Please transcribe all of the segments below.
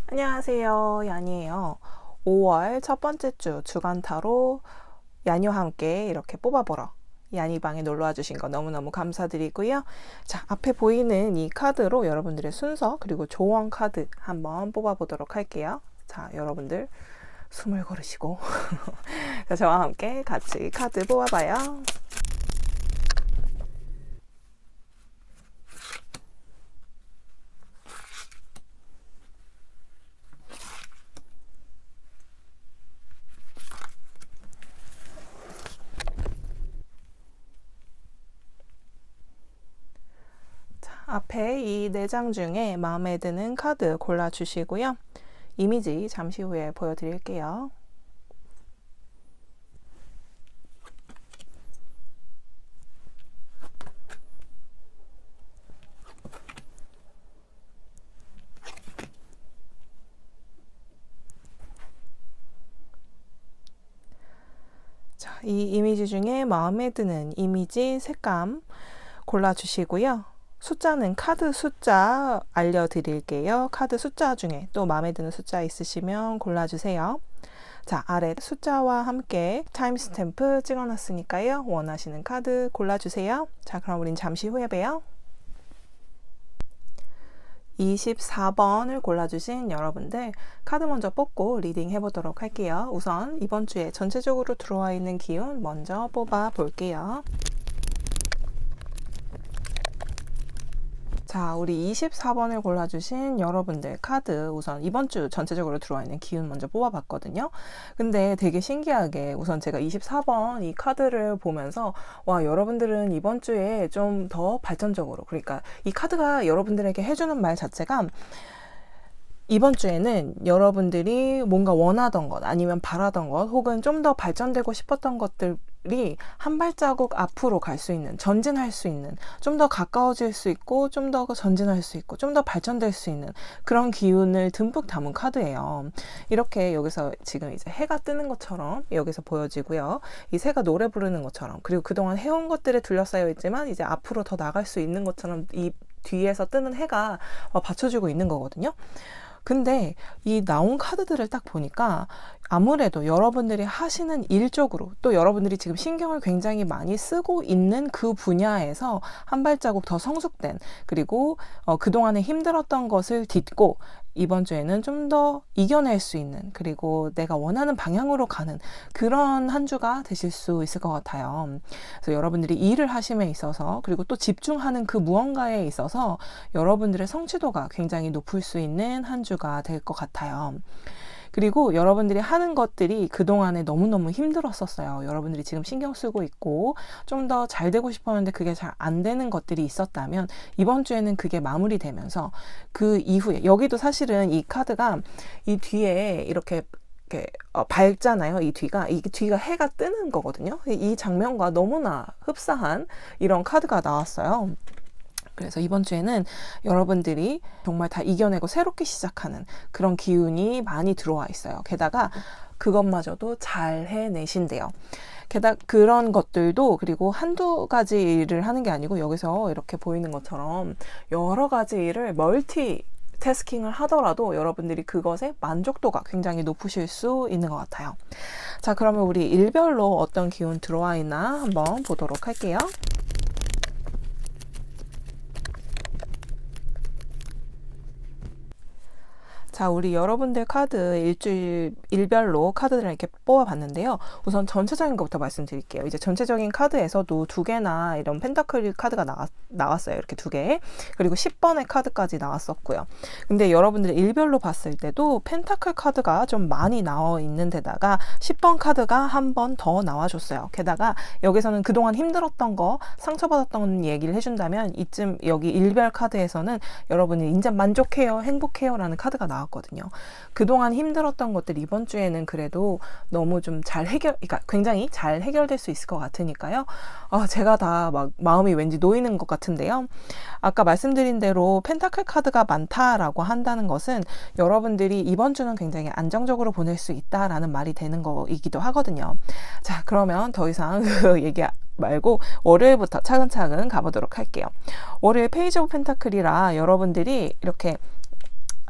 안녕하세요. 야니예요. 5월 첫 번째 주 주간 타로 야니와 함께 이렇게 뽑아보러 야니방에 놀러와 주신 거 너무너무 감사드리고요. 자, 앞에 보이는 이 카드로 여러분들의 순서 그리고 조언 카드 한번 뽑아보도록 할게요. 자, 여러분들 숨을 고르시고 자, 저와 함께 같이 카드 뽑아봐요. 앞에 이 4장 중에 마음에 드는 카드 골라주시고요. 이미지 잠시 후에 보여드릴게요. 자, 이 이미지 중에 마음에 드는 이미지 색감 골라주시고요. 숫자는 카드 숫자 알려드릴게요. 카드 숫자 중에 또 마음에 드는 숫자 있으시면 골라주세요. 자, 아래 숫자와 함께 타임스탬프 찍어놨으니까요. 원하시는 카드 골라주세요. 자, 그럼 우린 잠시 후에 봬요. 24번을 골라주신 여러분들 카드 먼저 뽑고 리딩 해보도록 할게요. 우선 이번 주에 전체적으로 들어와 있는 기운 먼저 뽑아 볼게요. 자, 우리 24번을 골라주신 여러분들 카드 우선 이번 주 전체적으로 들어와 있는 기운 먼저 뽑아봤거든요. 근데 되게 신기하게 우선 제가 24번 이 카드를 보면서 와, 여러분들은 이번 주에 좀 더 발전적으로, 그러니까 이 카드가 여러분들에게 해주는 말 자체가 이번 주에는 여러분들이 뭔가 원하던 것 아니면 바라던 것 혹은 좀 더 발전되고 싶었던 것들이 한 발자국 앞으로 갈 수 있는, 전진할 수 있는, 좀 더 가까워질 수 있고 좀 더 전진할 수 있고 좀 더 발전될 수 있는 그런 기운을 듬뿍 담은 카드예요. 이렇게 여기서 지금 이제 해가 뜨는 것처럼 여기서 보여지고요. 이 새가 노래 부르는 것처럼, 그리고 그동안 해온 것들에 둘러싸여 있지만 이제 앞으로 더 나갈 수 있는 것처럼 이 뒤에서 뜨는 해가 받쳐주고 있는 거거든요. 근데 이 나온 카드들을 딱 보니까 아무래도 여러분들이 하시는 일 쪽으로, 또 여러분들이 지금 신경을 굉장히 많이 쓰고 있는 그 분야에서 한 발자국 더 성숙된, 그리고 그동안에 힘들었던 것을 딛고 이번 주에는 좀 더 이겨낼 수 있는, 그리고 내가 원하는 방향으로 가는 그런 한 주가 되실 수 있을 것 같아요. 그래서 여러분들이 일을 하심에 있어서, 그리고 또 집중하는 그 무언가에 있어서 여러분들의 성취도가 굉장히 높을 수 있는 한 주가 될 것 같아요. 그리고 여러분들이 하는 것들이 그동안에 너무너무 힘들었었어요. 여러분들이 지금 신경 쓰고 있고 좀 더 잘 되고 싶었는데 그게 잘 안 되는 것들이 있었다면 이번 주에는 그게 마무리되면서 그 이후에, 여기도 사실은 이 카드가 이 뒤에 이렇게 밝잖아요. 이 뒤가 해가 뜨는 거거든요. 이 장면과 너무나 흡사한 이런 카드가 나왔어요. 그래서 이번 주에는 여러분들이 정말 다 이겨내고 새롭게 시작하는 그런 기운이 많이 들어와 있어요. 게다가 그것마저도 잘 해내신대요. 게다가 그런 것들도, 그리고 한두 가지 일을 하는 게 아니고 여기서 이렇게 보이는 것처럼 여러 가지 일을 태스킹을 하더라도 여러분들이 그것에 만족도가 굉장히 높으실 수 있는 것 같아요. 자, 그러면 우리 일별로 어떤 기운 들어와 있나 한번 보도록 할게요. 자, 우리 여러분들 카드 일주일 일별로 카드들을 이렇게 뽑아봤는데요. 우선 전체적인 것부터 말씀드릴게요. 이제 전체적인 카드에서도 2개나 이런 펜타클 카드가 나왔어요. 이렇게 2개. 그리고 10번의 카드까지 나왔었고요. 근데 여러분들 일별로 봤을 때도 펜타클 카드가 좀 많이 나와 있는 데다가 10번 카드가 한 번 더 나와줬어요. 게다가 여기서는 그동안 힘들었던 거, 상처받았던 얘기를 해준다면 이쯤 여기 일별 카드에서는 여러분이 이제 만족해요, 행복해요 라는 카드가 나왔거든요. 그동안 힘들었던 것들 이번 주에는 그래도 너무 좀 그러니까 굉장히 잘 해결될 수 있을 것 같으니까요. 제가 다 막 마음이 왠지 놓이는 것 같은데요. 아까 말씀드린 대로 펜타클 카드가 많다라고 한다는 것은 여러분들이 이번 주는 굉장히 안정적으로 보낼 수 있다라는 말이 되는 거이기도 하거든요. 자, 그러면 더 이상 그 얘기 말고 월요일부터 차근차근 가보도록 할게요. 월요일 페이지 오브 펜타클이라 여러분들이 이렇게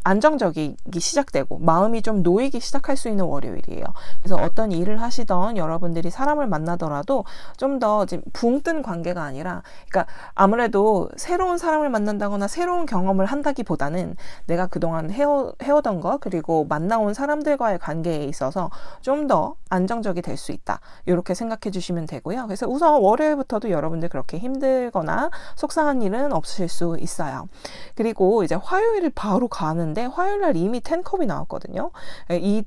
안정적이기 시작되고 마음이 좀 놓이기 시작할 수 있는 월요일이에요. 그래서 어떤 일을 하시던 여러분들이 사람을 만나더라도 좀 더 붕 뜬 관계가 아니라, 그러니까 아무래도 새로운 사람을 만난다거나 새로운 경험을 한다기보다는 내가 그동안 해오던 거, 그리고 만나온 사람들과의 관계에 있어서 좀 더 안정적이 될 수 있다, 이렇게 생각해 주시면 되고요. 그래서 우선 월요일부터도 여러분들 그렇게 힘들거나 속상한 일은 없으실 수 있어요. 그리고 이제 화요일을 바로 가는데 화요일날 이미 10컵이 나왔거든요. 이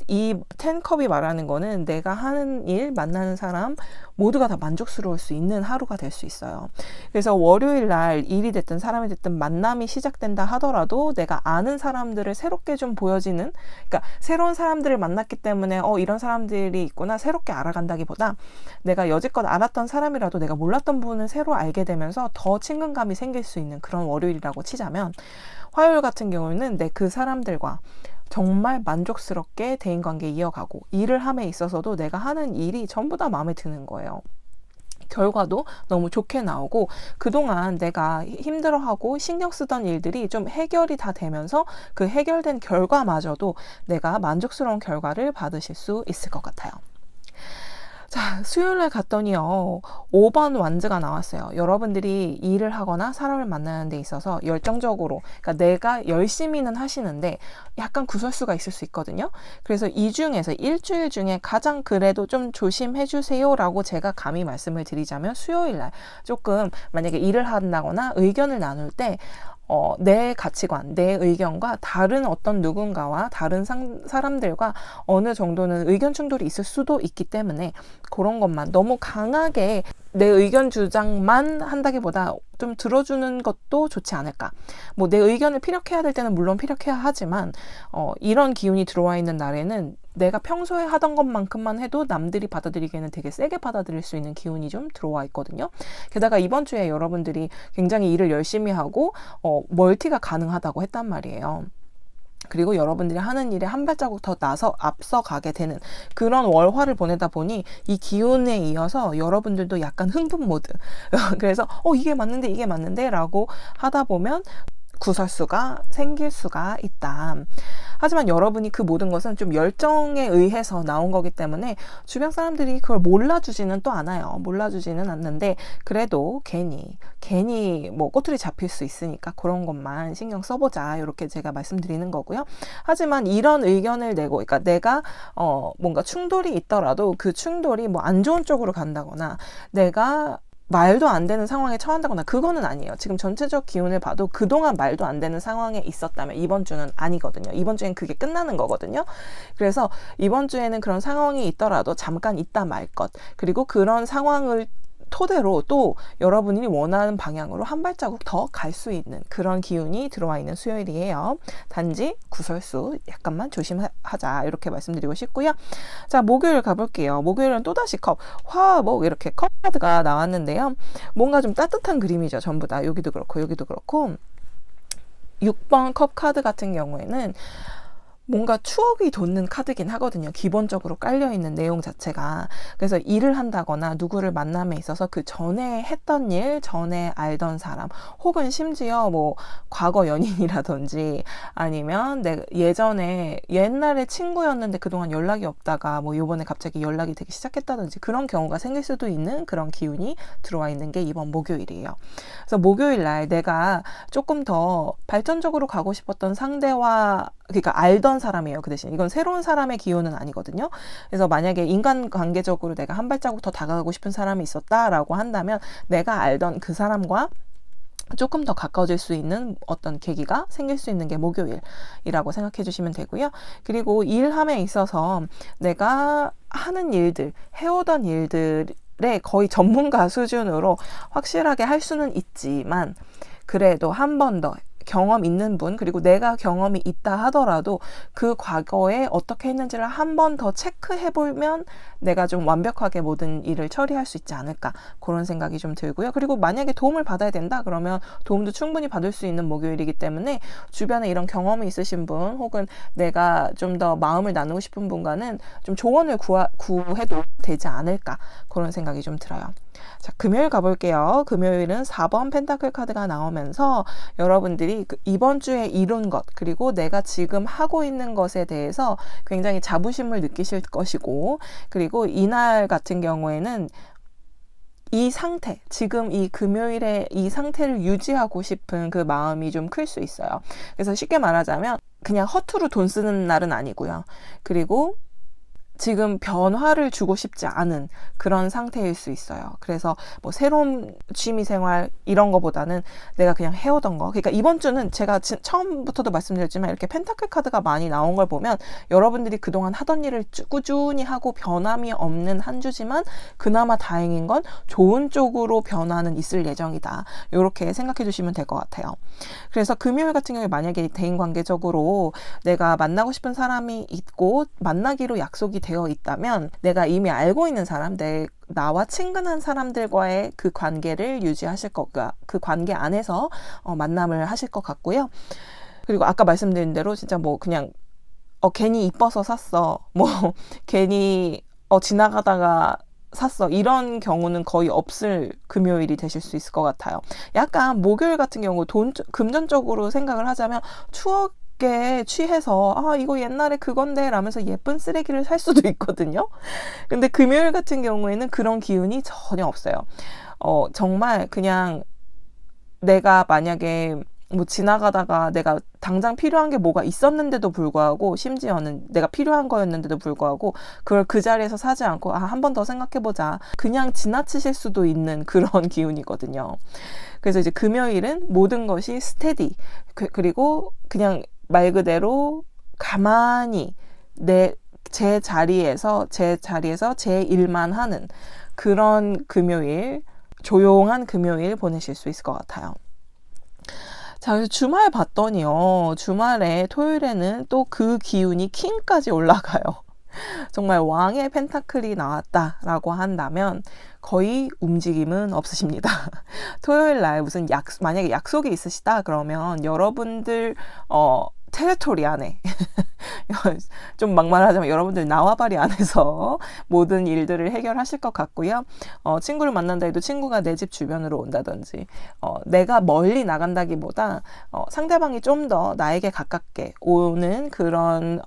10컵이 말하는 거는 내가 하는 일, 만나는 사람 모두가 다 만족스러울 수 있는 하루가 될 수 있어요. 그래서 월요일날 일이 됐든 사람이 됐든 만남이 시작된다 하더라도 내가 아는 사람들을 새롭게 좀 보여지는, 그러니까 새로운 사람들을 만났기 때문에 이런 사람들이 있구나 새롭게 알아간다기보다 내가 여지껏 알았던 사람이라도 내가 몰랐던 부분을 새로 알게 되면서 더 친근감이 생길 수 있는 그런 월요일이라고 치자면, 화요일 같은 경우는 내 그 사람들과 정말 만족스럽게 대인관계 이어가고 일을 함에 있어서도 내가 하는 일이 전부 다 마음에 드는 거예요. 결과도 너무 좋게 나오고 그동안 내가 힘들어하고 신경 쓰던 일들이 좀 해결이 다 되면서 그 해결된 결과마저도 내가 만족스러운 결과를 받으실 수 있을 것 같아요. 자, 수요일날 갔더니요, 5번 완즈가 나왔어요. 여러분들이 일을 하거나 사람을 만나는 데 있어서 열정적으로, 그러니까 내가 열심히는 하시는데 약간 구설수가 있을 수 있거든요. 그래서 이 중에서 일주일 중에 가장 그래도 좀 조심해 주세요라고 제가 감히 말씀을 드리자면, 수요일날 조금 만약에 일을 한다거나 의견을 나눌 때 내 가치관, 내 의견과 다른 어떤 누군가와 다른 사람들과 어느 정도는 의견 충돌이 있을 수도 있기 때문에 그런 것만 너무 강하게 내 의견 주장만 한다기보다 좀 들어주는 것도 좋지 않을까. 뭐 내 의견을 피력해야 될 때는 물론 피력해야 하지만 이런 기운이 들어와 있는 날에는 내가 평소에 하던 것만큼만 해도 남들이 받아들이기에는 되게 세게 받아들일 수 있는 기운이 좀 들어와 있거든요. 게다가 이번 주에 여러분들이 굉장히 일을 열심히 하고 멀티가 가능하다고 했단 말이에요. 그리고 여러분들이 하는 일에 한 발자국 더 앞서가게 되는 그런 월화를 보내다 보니 이 기운에 이어서 여러분들도 약간 흥분 모드. 그래서 이게 맞는데 라고 하다 보면 구설수가 생길 수가 있다. 하지만 여러분이 그 모든 것은 좀 열정에 의해서 나온 거기 때문에 주변 사람들이 그걸 몰라주지는 또 않아요. 몰라주지는 않는데 그래도 괜히 뭐 꼬투리 잡힐 수 있으니까 그런 것만 신경 써보자, 이렇게 제가 말씀드리는 거고요. 하지만 이런 의견을 내고, 그러니까 내가 뭔가 충돌이 있더라도 그 충돌이 뭐 안 좋은 쪽으로 간다거나 내가 말도 안 되는 상황에 처한다거나 그거는 아니에요. 지금 전체적 기운을 봐도 그동안 말도 안 되는 상황에 있었다면 이번 주는 아니거든요. 이번 주엔 그게 끝나는 거거든요. 그래서 이번 주에는 그런 상황이 있더라도 잠깐 있다 말 것, 그리고 그런 상황을 토대로 또 여러분이 원하는 방향으로 한 발자국 더 갈 수 있는 그런 기운이 들어와 있는 수요일이에요. 단지 구설수 약간만 조심하자, 이렇게 말씀드리고 싶고요. 자, 목요일 가볼게요. 목요일은 또다시 화목 이렇게 컵 카드가 나왔는데요. 뭔가 좀 따뜻한 그림이죠. 전부 다 여기도 그렇고 여기도 그렇고. 6번 컵 카드 같은 경우에는 뭔가 추억이 돋는 카드긴 하거든요. 기본적으로 깔려있는 내용 자체가. 그래서 일을 한다거나 누구를 만남에 있어서 그 전에 했던 일, 전에 알던 사람, 혹은 심지어 뭐 과거 연인이라든지 아니면 내가 옛날에 친구였는데 그동안 연락이 없다가 뭐 요번에 갑자기 연락이 되기 시작했다든지 그런 경우가 생길 수도 있는 그런 기운이 들어와 있는 게 이번 목요일이에요. 그래서 목요일 날 내가 조금 더 발전적으로 가고 싶었던 상대와, 그러니까 알던 사람이에요. 그 대신 이건 새로운 사람의 기운은 아니거든요. 그래서 만약에 인간관계적으로 내가 한 발자국 더 다가가고 싶은 사람이 있었다라고 한다면 내가 알던 그 사람과 조금 더 가까워질 수 있는 어떤 계기가 생길 수 있는 게 목요일이라고 생각해 주시면 되고요. 그리고 일함에 있어서 내가 하는 일들, 해오던 일들에 거의 전문가 수준으로 확실하게 할 수는 있지만 그래도 한 번 더 경험 있는 분, 그리고 내가 경험이 있다 하더라도 그 과거에 어떻게 했는지를 한 번 더 체크해보면 내가 좀 완벽하게 모든 일을 처리할 수 있지 않을까, 그런 생각이 좀 들고요. 그리고 만약에 도움을 받아야 된다 그러면 도움도 충분히 받을 수 있는 목요일이기 때문에 주변에 이런 경험이 있으신 분, 혹은 내가 좀 더 마음을 나누고 싶은 분과는 좀 조언을 구해도 되지 않을까 그런 생각이 좀 들어요. 자, 금요일 가볼게요. 금요일은 4번 펜타클 카드가 나오면서 여러분들이 이번 주에 이룬 것 그리고 내가 지금 하고 있는 것에 대해서 굉장히 자부심을 느끼실 것이고, 그리고 이날 같은 경우에는 이 상태, 지금 이 금요일에 이 상태를 유지하고 싶은 그 마음이 좀 클 수 있어요. 그래서 쉽게 말하자면 그냥 허투루 돈 쓰는 날은 아니고요. 그리고 지금 변화를 주고 싶지 않은 그런 상태일 수 있어요. 그래서 뭐 새로운 취미생활 이런 거보다는 내가 그냥 해오던 거. 그러니까 이번 주는 제가 처음부터도 말씀드렸지만 이렇게 펜타클 카드가 많이 나온 걸 보면 여러분들이 그동안 하던 일을 꾸준히 하고 변함이 없는 한 주지만 그나마 다행인 건 좋은 쪽으로 변화는 있을 예정이다. 이렇게 생각해 주시면 될 것 같아요. 그래서 금요일 같은 경우에 만약에 대인관계적으로 내가 만나고 싶은 사람이 있고 만나기로 약속이 되어 있다면 내가 이미 알고 있는 사람, 나와 친근한 사람들과의 그 관계를 유지하실 거가, 그 관계 안에서 만남을 하실 것 같고요. 그리고 아까 말씀드린 대로 진짜 뭐 그냥 괜히 이뻐서 샀어, 뭐 괜히 지나가다가 샀어, 이런 경우는 거의 없을 금요일이 되실 수 있을 것 같아요. 약간 목요일 같은 경우 금전적으로 생각을 하자면 추억에 취해서 이거 옛날에 그건데 라면서 예쁜 쓰레기를 살 수도 있거든요. 근데 금요일 같은 경우에는 그런 기운이 전혀 없어요. 정말 그냥 내가 만약에 뭐 지나가다가 내가 당장 필요한 게 뭐가 있었는데도 불구하고, 심지어는 내가 필요한 거였는데도 불구하고 그걸 그 자리에서 사지 않고 한 번 더 생각해보자, 그냥 지나치실 수도 있는 그런 기운이거든요. 그래서 이제 금요일은 모든 것이 스테디, 그리고 그냥 말 그대로 가만히 제 자리에서 제 일만 하는 그런 금요일, 조용한 금요일 보내실 수 있을 것 같아요. 자, 그래서 주말 봤더니요, 주말에 토요일에는 또 그 기운이 킹까지 올라가요. 정말 왕의 펜타클이 나왔다라고 한다면 거의 움직임은 없으십니다. 토요일 날 만약에 약속이 있으시다 그러면 여러분들 테리토리 안에 좀 막말하자면 여러분들縄張り 안에서 모든 일들을 해결하실 것 같고요. 친구를 만난다 해도 친구가 내 집 주변으로 온다든지, 내가 멀리 나간다기보다 상대방이 좀 더 나에게 가깝게 오는 그런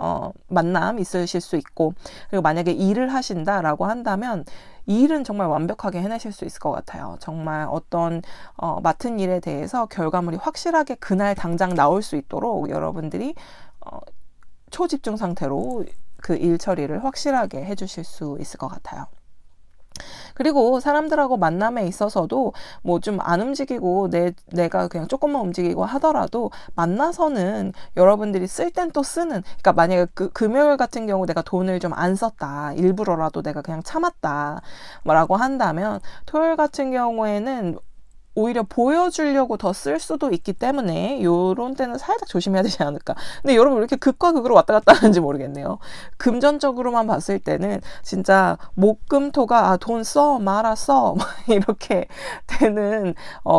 만남 있으실 수 있고, 그리고 만약에 일을 하신다라고 한다면 이 일은 정말 완벽하게 해내실 수 있을 것 같아요. 정말 어떤 맡은 일에 대해서 결과물이 확실하게 그날 당장 나올 수 있도록 여러분들이 초집중 상태로 그 일 처리를 확실하게 해주실 수 있을 것 같아요. 그리고 사람들하고 만남에 있어서도 뭐 좀 안 움직이고 내가 그냥 조금만 움직이고 하더라도 만나서는 여러분들이 쓸 땐 또 쓰는, 그러니까 만약에 금요일 같은 경우 내가 돈을 좀 안 썼다, 일부러라도 내가 그냥 참았다 라고 한다면 토요일 같은 경우에는 오히려 보여주려고 더 쓸 수도 있기 때문에 요런 때는 살짝 조심해야 되지 않을까. 근데 여러분 왜 이렇게 극과 극으로 왔다 갔다 하는지 모르겠네요. 금전적으로만 봤을 때는 진짜 목금토가 돈 써 말아 써 이렇게 되는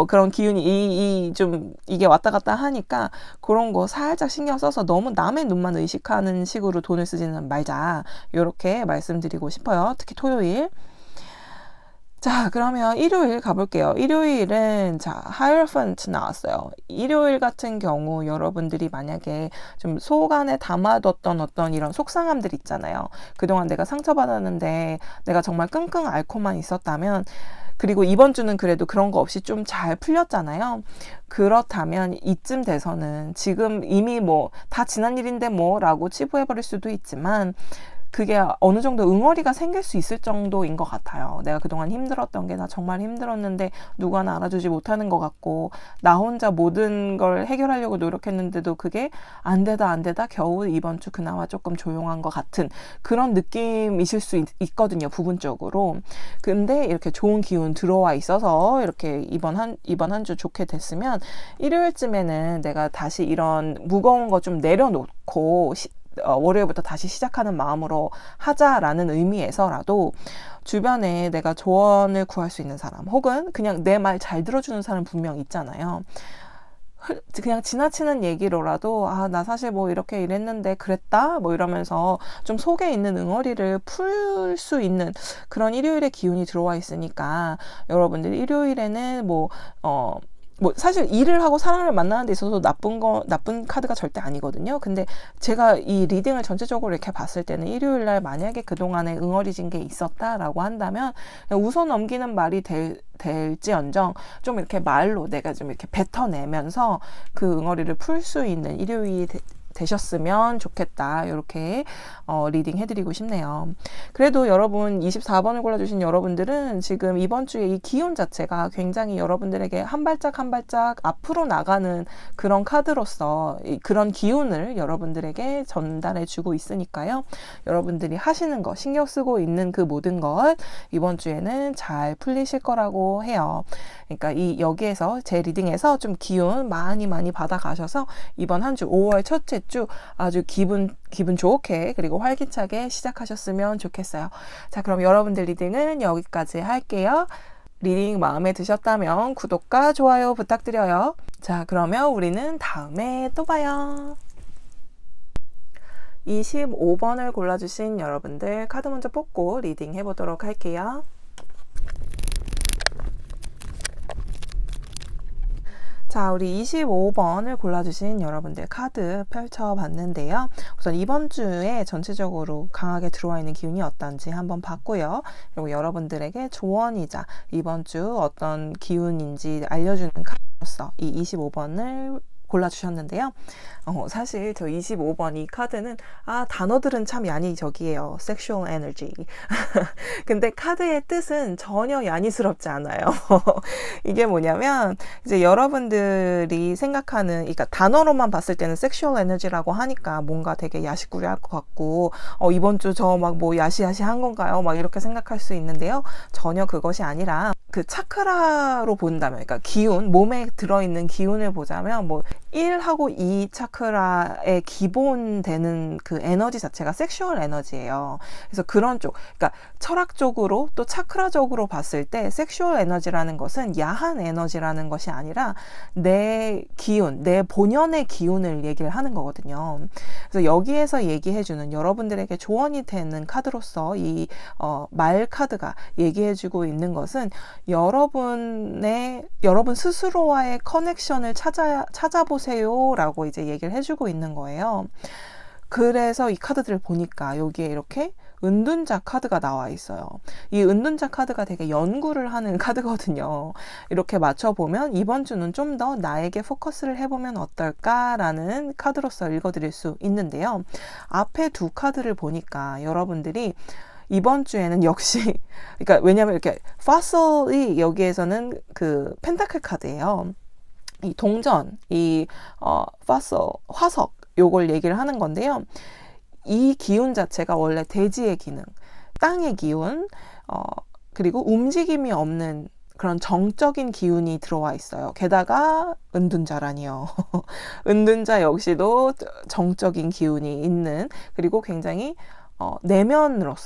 그런 기운이 좀 이게 왔다 갔다 하니까 그런 거 살짝 신경 써서 너무 남의 눈만 의식하는 식으로 돈을 쓰지는 말자, 이렇게 말씀드리고 싶어요. 특히 토요일. 자, 그러면 일요일 가볼게요. 일요일은 하이어펀트 나왔어요. 일요일 같은 경우 여러분들이 만약에 좀 속 안에 담아뒀던 어떤 이런 속상함들 있잖아요. 그동안 내가 상처받았는데 내가 정말 끙끙 앓고만 있었다면, 그리고 이번 주는 그래도 그런 거 없이 좀 잘 풀렸잖아요. 그렇다면 이쯤 돼서는 지금 이미 뭐 다 지난 일인데 라고 치부해버릴 수도 있지만 그게 어느 정도 응어리가 생길 수 있을 정도인 것 같아요. 내가 그동안 힘들었던 게 나 정말 힘들었는데 누가 나 알아주지 못하는 것 같고, 나 혼자 모든 걸 해결하려고 노력했는데도 그게 안 되다 겨우 이번 주 그나마 조금 조용한 것 같은 그런 느낌이실 수 있거든요, 부분적으로. 근데 이렇게 좋은 기운 들어와 있어서 이렇게 이번 한 주 좋게 됐으면 일요일쯤에는 내가 다시 이런 무거운 거 좀 내려놓고 월요일부터 다시 시작하는 마음으로 하자라는 의미에서라도 주변에 내가 조언을 구할 수 있는 사람, 혹은 그냥 내 말 잘 들어주는 사람 분명 있잖아요. 그냥 지나치는 얘기로라도 아, 나 사실 뭐 이렇게 이랬는데 그랬다 뭐 이러면서 좀 속에 있는 응어리를 풀 수 있는 그런 일요일의 기운이 들어와 있으니까 여러분들 일요일에는 뭐 사실 일을 하고 사람을 만나는 데 있어서 나쁜 카드가 절대 아니거든요. 근데 제가 이 리딩을 전체적으로 이렇게 봤을 때는 일요일 날 만약에 그동안에 응어리진 게 있었다라고 한다면 웃어 넘기는 말이 될지언정 좀 이렇게 말로 내가 좀 이렇게 뱉어내면서 그 응어리를 풀 수 있는 일요일이 되셨으면 좋겠다. 이렇게 리딩 해드리고 싶네요. 그래도 여러분 24번을 골라주신 여러분들은 지금 이번 주에 이 기운 자체가 굉장히 여러분들에게 한 발짝 한 발짝 앞으로 나가는 그런 카드로서 그런 기운을 여러분들에게 전달해 주고 있으니까요. 여러분들이 하시는 거, 신경 쓰고 있는 그 모든 것 이번 주에는 잘 풀리실 거라고 해요. 그러니까 여기에서 제 리딩에서 좀 기운 많이 받아 가셔서 이번 한 주 5월 첫째 주 아주 기분 좋게 그리고 활기차게 시작하셨으면 좋겠어요. 자, 그럼 여러분들 리딩은 여기까지 할게요. 리딩 마음에 드셨다면 구독과 좋아요 부탁드려요. 자, 그러면 우리는 다음에 또 봐요. 25번을 골라주신 여러분들 카드 먼저 뽑고 리딩 해보도록 할게요. 자, 우리 25번을 골라주신 여러분들 카드 펼쳐봤는데요. 우선 이번 주에 전체적으로 강하게 들어와 있는 기운이 어떤지 한번 봤고요. 그리고 여러분들에게 조언이자 이번 주 어떤 기운인지 알려주는 카드로서 이 25번을 골라주셨는데요. 사실 저 25번 이 카드는 단어들은 참 야니적이에요. Sexual Energy. 근데 카드의 뜻은 전혀 야니스럽지 않아요. 이게 뭐냐면 이제 여러분들이 생각하는 그러니까 단어로만 봤을 때는 Sexual Energy라고 하니까 뭔가 되게 야식구리할 것 같고 이번 주 저 막 뭐 야시야시한 건가요? 막 이렇게 생각할 수 있는데요. 전혀 그것이 아니라 그 차크라로 본다면 그러니까 기운, 몸에 들어있는 기운을 보자면 뭐 1하고 2 차크라의 기본 되는 그 에너지 자체가 섹슈얼 에너지예요. 그래서 그런 쪽, 그러니까 철학적으로 또 차크라적으로 봤을 때 섹슈얼 에너지라는 것은 야한 에너지라는 것이 아니라 내 기운, 내 본연의 기운을 얘기를 하는 거거든요. 그래서 여기에서 얘기해주는 여러분들에게 조언이 되는 카드로서 이 말 카드가 얘기해주고 있는 것은 여러분 스스로와의 커넥션을 찾아보세요 라고 이제 얘기를 해주고 있는 거예요. 그래서 이 카드들을 보니까 여기에 이렇게 은둔자 카드가 나와 있어요. 이 은둔자 카드가 되게 연구를 하는 카드거든요. 이렇게 맞춰보면 이번 주는 좀 더 나에게 포커스를 해보면 어떨까라는 카드로서 읽어드릴 수 있는데요. 앞에 두 카드를 보니까 여러분들이 이번 주에는 역시 그러니까 왜냐면 이렇게 파설이 여기에서는 그 펜타클 카드예요. 이 동전, 파설, 화석 요걸 얘기를 하는 건데요. 이 기운 자체가 원래 대지의 기능, 땅의 기운, 그리고 움직임이 없는 그런 정적인 기운이 들어와 있어요. 게다가 은둔자라니요. 은둔자 역시도 정적인 기운이 있는 그리고 굉장히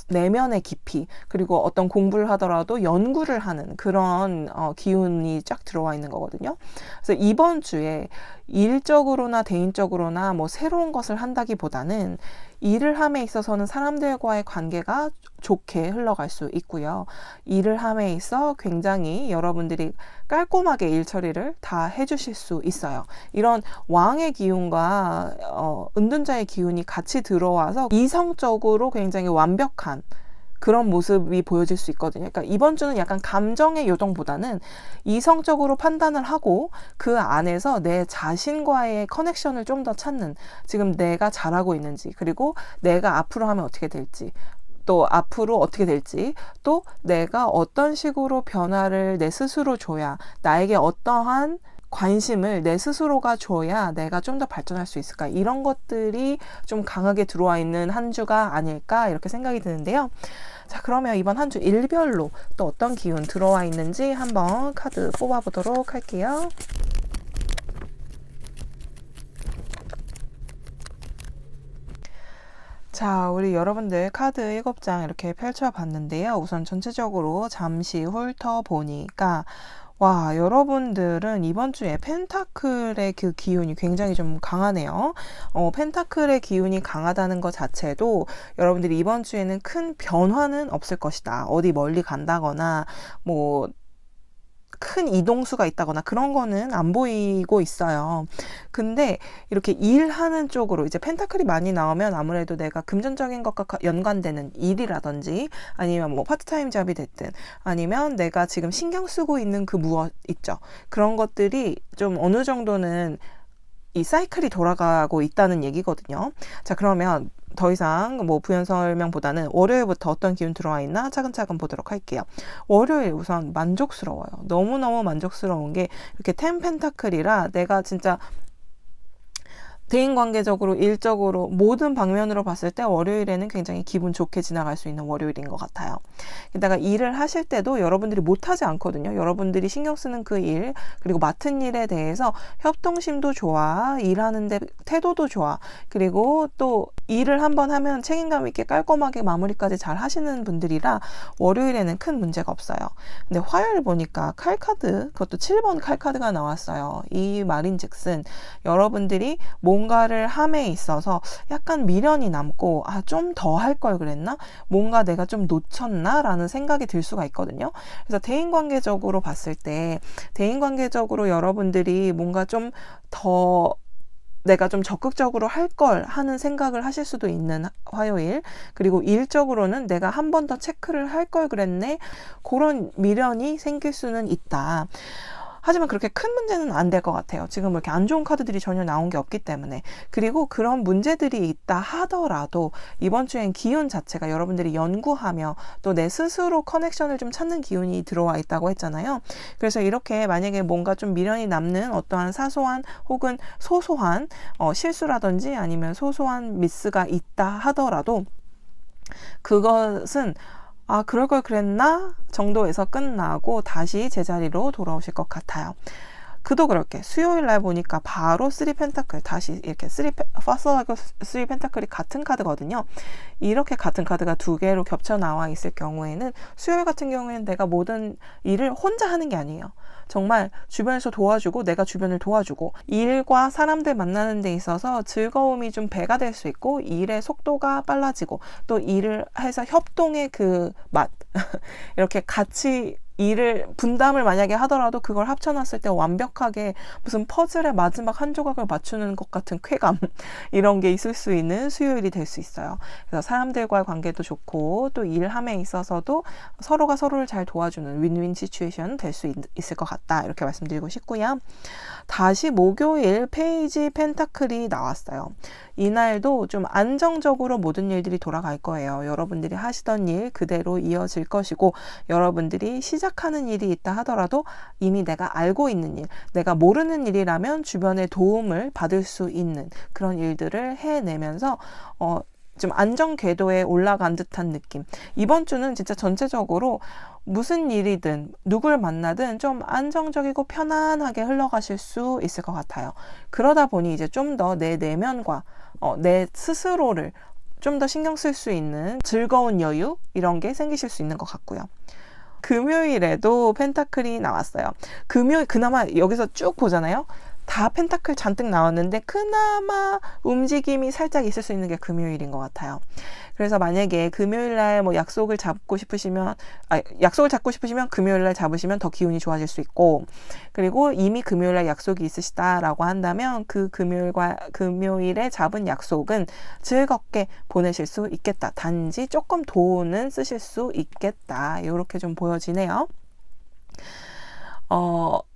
내면의 깊이 그리고 어떤 공부를 하더라도 연구를 하는 그런 기운이 쫙 들어와 있는 거거든요. 그래서 이번 주에 일적으로나 개인적으로나 뭐 새로운 것을 한다기보다는 일을 함에 있어서는 사람들과의 관계가 좋게 흘러갈 수 있고요. 일을 함에 있어 굉장히 여러분들이 깔끔하게 일 처리를 다 해주실 수 있어요. 이런 왕의 기운과 은둔자의 기운이 같이 들어와서 이성적으로 굉장히 완벽한 그런 모습이 보여질 수 있거든요. 그러니까 이번 주는 약간 감정의 요동보다는 이성적으로 판단을 하고 그 안에서 내 자신과의 커넥션을 좀 더 찾는 지금 내가 잘하고 있는지 그리고 내가 앞으로 하면 어떻게 될지 또 앞으로 어떻게 될지 또 내가 어떤 식으로 변화를 내 스스로 줘야 나에게 어떠한 관심을 내 스스로가 줘야 내가 좀 더 발전할 수 있을까 이런 것들이 좀 강하게 들어와 있는 한 주가 아닐까 이렇게 생각이 드는데요. 자, 그러면 이번 한 주 일별로 또 어떤 기운 들어와 있는지 한번 카드 뽑아보도록 할게요. 자, 우리 여러분들 카드 7장 이렇게 펼쳐봤는데요. 우선 전체적으로 잠시 훑어보니까 와, 여러분들은 이번 주에 펜타클의 그 기운이 굉장히 좀 강하네요. 펜타클의 기운이 강하다는 것 자체도 여러분들이 이번 주에는 큰 변화는 없을 것이다. 어디 멀리 간다거나, 뭐, 큰 이동수가 있다거나 그런 거는 안 보이고 있어요. 근데 이렇게 일하는 쪽으로 이제 펜타클이 많이 나오면 아무래도 내가 금전적인 것과 연관되는 일이라든지 아니면 뭐 파트타임 잡이 됐든 아니면 내가 지금 신경 쓰고 있는 그 무엇 있죠. 그런 것들이 좀 어느 정도는 이 사이클이 돌아가고 있다는 얘기거든요. 자, 그러면 더 이상 뭐 부연 설명보다는 월요일부터 어떤 기운 들어와 있나 차근차근 보도록 할게요. 월요일 우선 만족스러워요. 너무너무 만족스러운 게 이렇게 텐 펜타클이라 내가 진짜 대인관계적으로, 일적으로 모든 방면으로 봤을 때 월요일에는 굉장히 기분 좋게 지나갈 수 있는 월요일인 것 같아요. 게다가 일을 하실 때도 여러분들이 못하지 않거든요. 여러분들이 신경 쓰는 그 일, 그리고 맡은 일에 대해서 협동심도 좋아, 일하는데 태도도 좋아, 그리고 또 일을 한번 하면 책임감 있게 깔끔하게 마무리까지 잘 하시는 분들이라 월요일에는 큰 문제가 없어요. 근데 화요일 보니까 칼카드, 그것도 7번 칼카드가 나왔어요. 이 말인즉슨 여러분들이 뭔가를 함에 있어서 약간 미련이 남고 좀 더 할 걸 그랬나? 뭔가 내가 좀 놓쳤나? 라는 생각이 들 수가 있거든요. 그래서 대인관계적으로 봤을 때 대인관계적으로 여러분들이 뭔가 좀 더 내가 좀 적극적으로 할 걸 하는 생각을 하실 수도 있는 화요일, 그리고 일적으로는 내가 한 번 더 체크를 할 걸 그랬네, 그런 미련이 생길 수는 있다. 하지만 그렇게 큰 문제는 안 될 것 같아요. 지금 이렇게 안 좋은 카드들이 전혀 나온 게 없기 때문에. 그리고 그런 문제들이 있다 하더라도 이번 주엔 기운 자체가 여러분들이 연구하며 또 내 스스로 커넥션을 좀 찾는 기운이 들어와 있다고 했잖아요. 그래서 이렇게 만약에 뭔가 좀 미련이 남는 어떠한 사소한 혹은 소소한 실수라든지 아니면 소소한 미스가 있다 하더라도 그것은 그럴 걸 그랬나? 정도에서 끝나고 다시 제자리로 돌아오실 것 같아요. 그도 그렇게 수요일 날 보니까 바로 3 펜타클 다시 이렇게 퍼스트하고 3 펜타클이 같은 카드거든요. 이렇게 같은 카드가 두 개로 겹쳐 나와 있을 경우에는 수요일 같은 경우에는 내가 모든 일을 혼자 하는 게 아니에요. 정말 주변에서 도와주고 내가 주변을 도와주고 일과 사람들 만나는 데 있어서 즐거움이 좀 배가 될 수 있고 일의 속도가 빨라지고 또 일을 해서 협동의 그 맛 이렇게 같이 일을 분담을 만약에 하더라도 그걸 합쳐놨을 때 완벽하게 무슨 퍼즐의 마지막 한 조각을 맞추는 것 같은 쾌감 이런 게 있을 수 있는 수요일이 될 수 있어요. 그래서 사람들과의 관계도 좋고 또 일함에 있어서도 서로가 서로를 잘 도와주는 윈윈 시츄에이션 될 수 있을 것 같다, 이렇게 말씀드리고 싶고요. 다시 목요일 페이지 펜타클이 나왔어요. 이날도 좀 안정적으로 모든 일들이 돌아갈 거예요. 여러분들이 하시던 일 그대로 이어질 것이고 여러분들이 시작하는 일이 있다 하더라도 이미 내가 알고 있는 일, 내가 모르는 일이라면 주변의 도움을 받을 수 있는 그런 일들을 해내면서 좀 안정 궤도에 올라간 듯한 느낌. 이번 주는 진짜 전체적으로 무슨 일이든 누굴 만나든 좀 안정적이고 편안하게 흘러가실 수 있을 것 같아요. 그러다 보니 이제 좀 더 내 내면과 내 스스로를 좀 더 신경 쓸 수 있는 즐거운 여유 이런 게 생기실 수 있는 것 같고요. 금요일에도 펜타클이 나왔어요. 그나마 여기서 쭉 보잖아요. 다 펜타클 잔뜩 나왔는데 그나마 움직임이 살짝 있을 수 있는 게 금요일인 것 같아요. 그래서 만약에 금요일날 뭐 약속을 잡고 싶으시면 금요일날 잡으시면 더 기운이 좋아질 수 있고, 그리고 이미 금요일날 약속이 있으시다라고 한다면 그 금요일에 잡은 약속은 즐겁게 보내실 수 있겠다. 단지 조금 돈은 쓰실 수 있겠다. 이렇게 좀 보여지네요.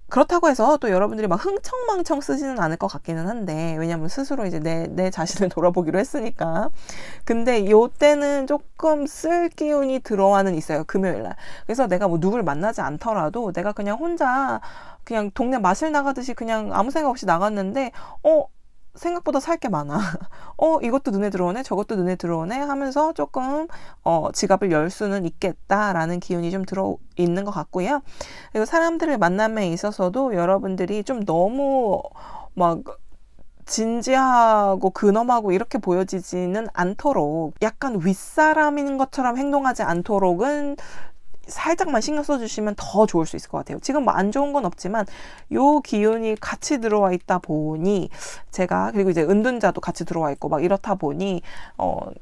그렇다고 해서 또 여러분들이 막 흥청망청 쓰지는 않을 것 같기는 한데, 왜냐면 스스로 이제 내 자신을 돌아보기로 했으니까. 근데 요때는 조금 쓸 기운이 들어와는 있어요, 금요일날. 그래서 내가 뭐 누굴 만나지 않더라도 내가 그냥 혼자 그냥 동네 마실 나가듯이 그냥 아무 생각 없이 나갔는데 생각보다 살 게 많아. 이것도 눈에 들어오네, 저것도 눈에 들어오네 하면서 조금 지갑을 열 수는 있겠다라는 기운이 좀 들어 있는 것 같고요. 그리고 사람들을 만남에 있어서도 여러분들이 좀 너무 막 진지하고 근엄하고 이렇게 보여지지는 않도록, 약간 윗사람인 것처럼 행동하지 않도록은 살짝만 신경 써주시면 더 좋을 수 있을 것 같아요. 지금 뭐 안 좋은 건 없지만 요 기운이 같이 들어와 있다 보니 제가, 그리고 이제 은둔자도 같이 들어와 있고 막 이렇다 보니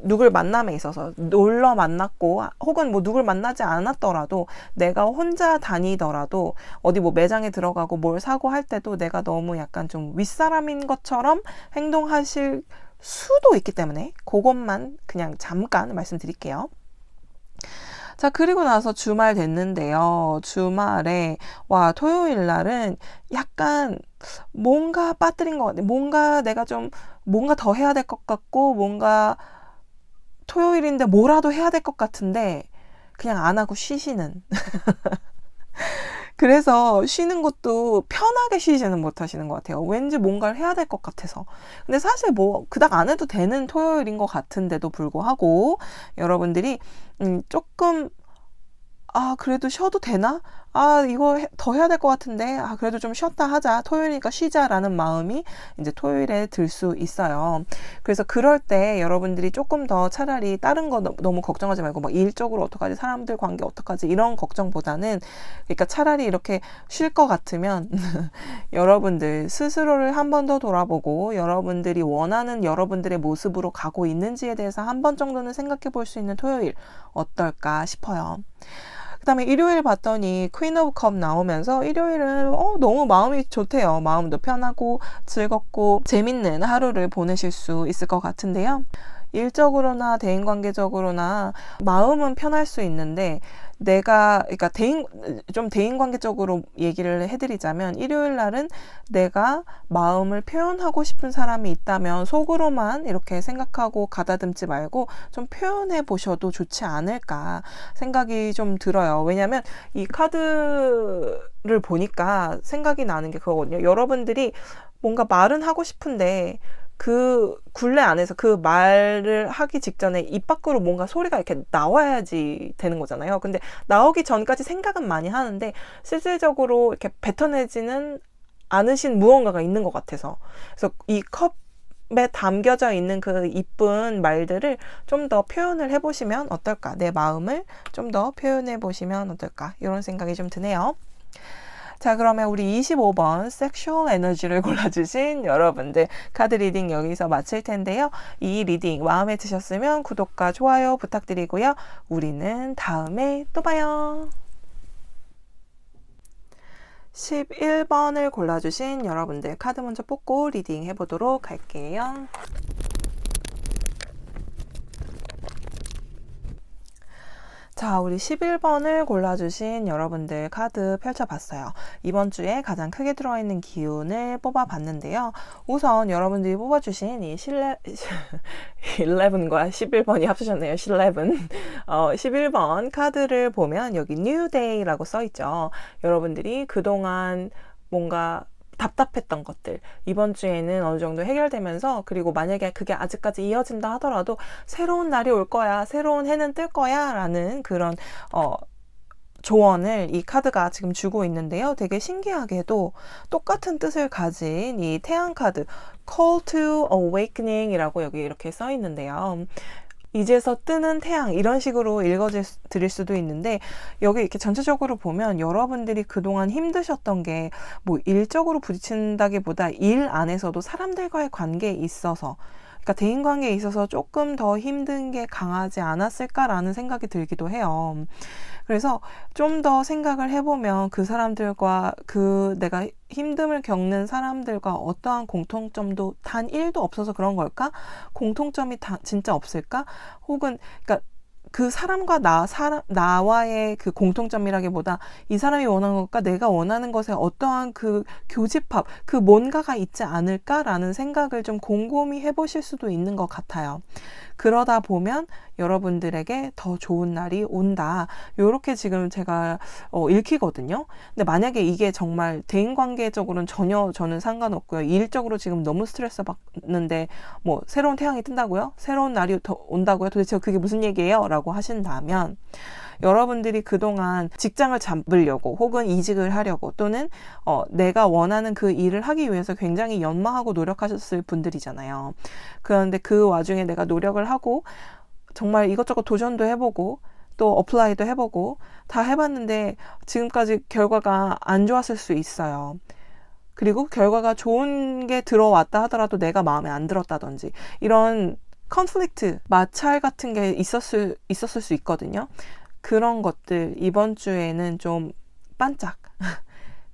누굴 만남에 있어서 놀러 만났고 혹은 뭐 누굴 만나지 않았더라도 내가 혼자 다니더라도 어디 뭐 매장에 들어가고 뭘 사고 할 때도 내가 너무 약간 좀 윗사람인 것처럼 행동하실 수도 있기 때문에 그것만 그냥 잠깐 말씀드릴게요. 자, 그리고 나서 주말 됐는데요. 주말에, 와, 토요일 날은 약간 뭔가 빠뜨린 것 같아요. 뭔가 내가 좀, 뭔가 더 해야 될 것 같고, 뭔가 토요일인데 뭐라도 해야 될 것 같은데, 그냥 안 하고 쉬시는. 그래서 쉬는 것도 편하게 쉬지는 못하시는 것 같아요. 왠지 뭔가를 해야 될 것 같아서. 근데 사실 뭐 그닥 안 해도 되는 토요일인 것 같은데도 불구하고 여러분들이 조금 그래도 쉬어도 되나? 이거 더 해야 될 것 같은데, 그래도 좀 쉬었다 하자. 토요일이니까 쉬자라는 마음이 이제 토요일에 들 수 있어요. 그래서 그럴 때 여러분들이 조금 더 차라리 다른 거 너무 걱정하지 말고, 막 일적으로 어떡하지? 사람들 관계 어떡하지? 이런 걱정보다는, 그러니까 차라리 이렇게 쉴 것 같으면, 여러분들 스스로를 한 번 더 돌아보고, 여러분들이 원하는 여러분들의 모습으로 가고 있는지에 대해서 한 번 정도는 생각해 볼 수 있는 토요일, 어떨까 싶어요. 그 다음에 일요일 봤더니 퀸 오브 컵 나오면서 일요일은 너무 마음이 좋대요. 마음도 편하고 즐겁고 재밌는 하루를 보내실 수 있을 것 같은데요. 일적으로나 대인관계적으로나 마음은 편할 수 있는데 그러니까 대인관계적으로 얘기를 해드리자면 일요일 날은 내가 마음을 표현하고 싶은 사람이 있다면 속으로만 이렇게 생각하고 가다듬지 말고 좀 표현해 보셔도 좋지 않을까 생각이 좀 들어요. 왜냐면 이 카드를 보니까 생각이 나는 게 그거거든요. 여러분들이 뭔가 말은 하고 싶은데 그 굴레 안에서 그 말을 하기 직전에 입 밖으로 뭔가 소리가 이렇게 나와야지 되는 거잖아요. 근데 나오기 전까지 생각은 많이 하는데 실질적으로 이렇게 뱉어내지는 않으신 무언가가 있는 것 같아서. 그래서 이 컵에 담겨져 있는 그 이쁜 말들을 좀 더 표현을 해보시면 어떨까? 내 마음을 좀 더 표현해 보시면 어떨까? 이런 생각이 좀 드네요. 자, 그러면 우리 25번 섹슈얼 에너지를 골라주신 여러분들 카드 리딩 여기서 마칠 텐데요. 이 리딩 마음에 드셨으면 구독과 좋아요 부탁드리고요. 우리는 다음에 또 봐요. 11번을 골라주신 여러분들 카드 먼저 뽑고 리딩 해보도록 할게요. 자, 우리 11번을 골라주신 여러분들 카드 펼쳐봤어요. 이번 주에 가장 크게 들어있는 기운을 뽑아봤는데요. 우선 여러분들이 뽑아주신 이 11과 11번이 합쳐졌네요. 11번 카드를 보면 여기 New Day라고 써있죠. 여러분들이 그동안 뭔가 답답했던 것들 이번 주에는 어느 정도 해결되면서, 그리고 만약에 그게 아직까지 이어진다 하더라도 새로운 날이 올 거야, 새로운 해는 뜰 거야 라는 그런 조언을 이 카드가 지금 주고 있는데요. 되게 신기하게도 똑같은 뜻을 가진 이 태양 카드 Call to Awakening 이라고 여기 이렇게 써 있는데요. 이제서 뜨는 태양 이런 식으로 읽어드릴 수도 있는데, 여기 이렇게 전체적으로 보면 여러분들이 그동안 힘드셨던 게 뭐 일적으로 부딪힌다기보다 일 안에서도 사람들과의 관계에 있어서, 그러니까 대인관계에 있어서 조금 더 힘든 게 강하지 않았을까라는 생각이 들기도 해요. 그래서 좀 더 생각을 해보면 그 사람들과 내가 힘듦을 겪는 사람들과 어떠한 공통점도 단 1도 없어서 그런 걸까? 공통점이 진짜 없을까? 혹은 그러니까 그 사람과 나와의 그 공통점이라기보다 이 사람이 원하는 것과 내가 원하는 것에 어떠한 그 교집합, 그 뭔가가 있지 않을까라는 생각을 좀 곰곰이 해보실 수도 있는 것 같아요. 그러다 보면 여러분들에게 더 좋은 날이 온다. 요렇게 지금 제가 읽히거든요. 근데 만약에 이게 정말 대인관계적으로는 전혀 저는 상관없고요. 일적으로 지금 너무 스트레스 받는데 뭐 새로운 태양이 뜬다고요? 새로운 날이 더 온다고요? 도대체 그게 무슨 얘기예요? 라고 하신다면, 여러분들이 그동안 직장을 잡으려고 혹은 이직을 하려고 또는 내가 원하는 그 일을 하기 위해서 굉장히 연마하고 노력하셨을 분들이잖아요. 그런데 그 와중에 내가 노력을 하고 정말 이것저것 도전도 해보고 또 어플라이도 해보고 다 해봤는데 지금까지 결과가 안 좋았을 수 있어요. 그리고 결과가 좋은 게 들어왔다 하더라도 내가 마음에 안 들었다든지 이런 컨플릭트, 마찰 같은 게 있었을 수 있거든요. 그런 것들 이번 주에는 좀 반짝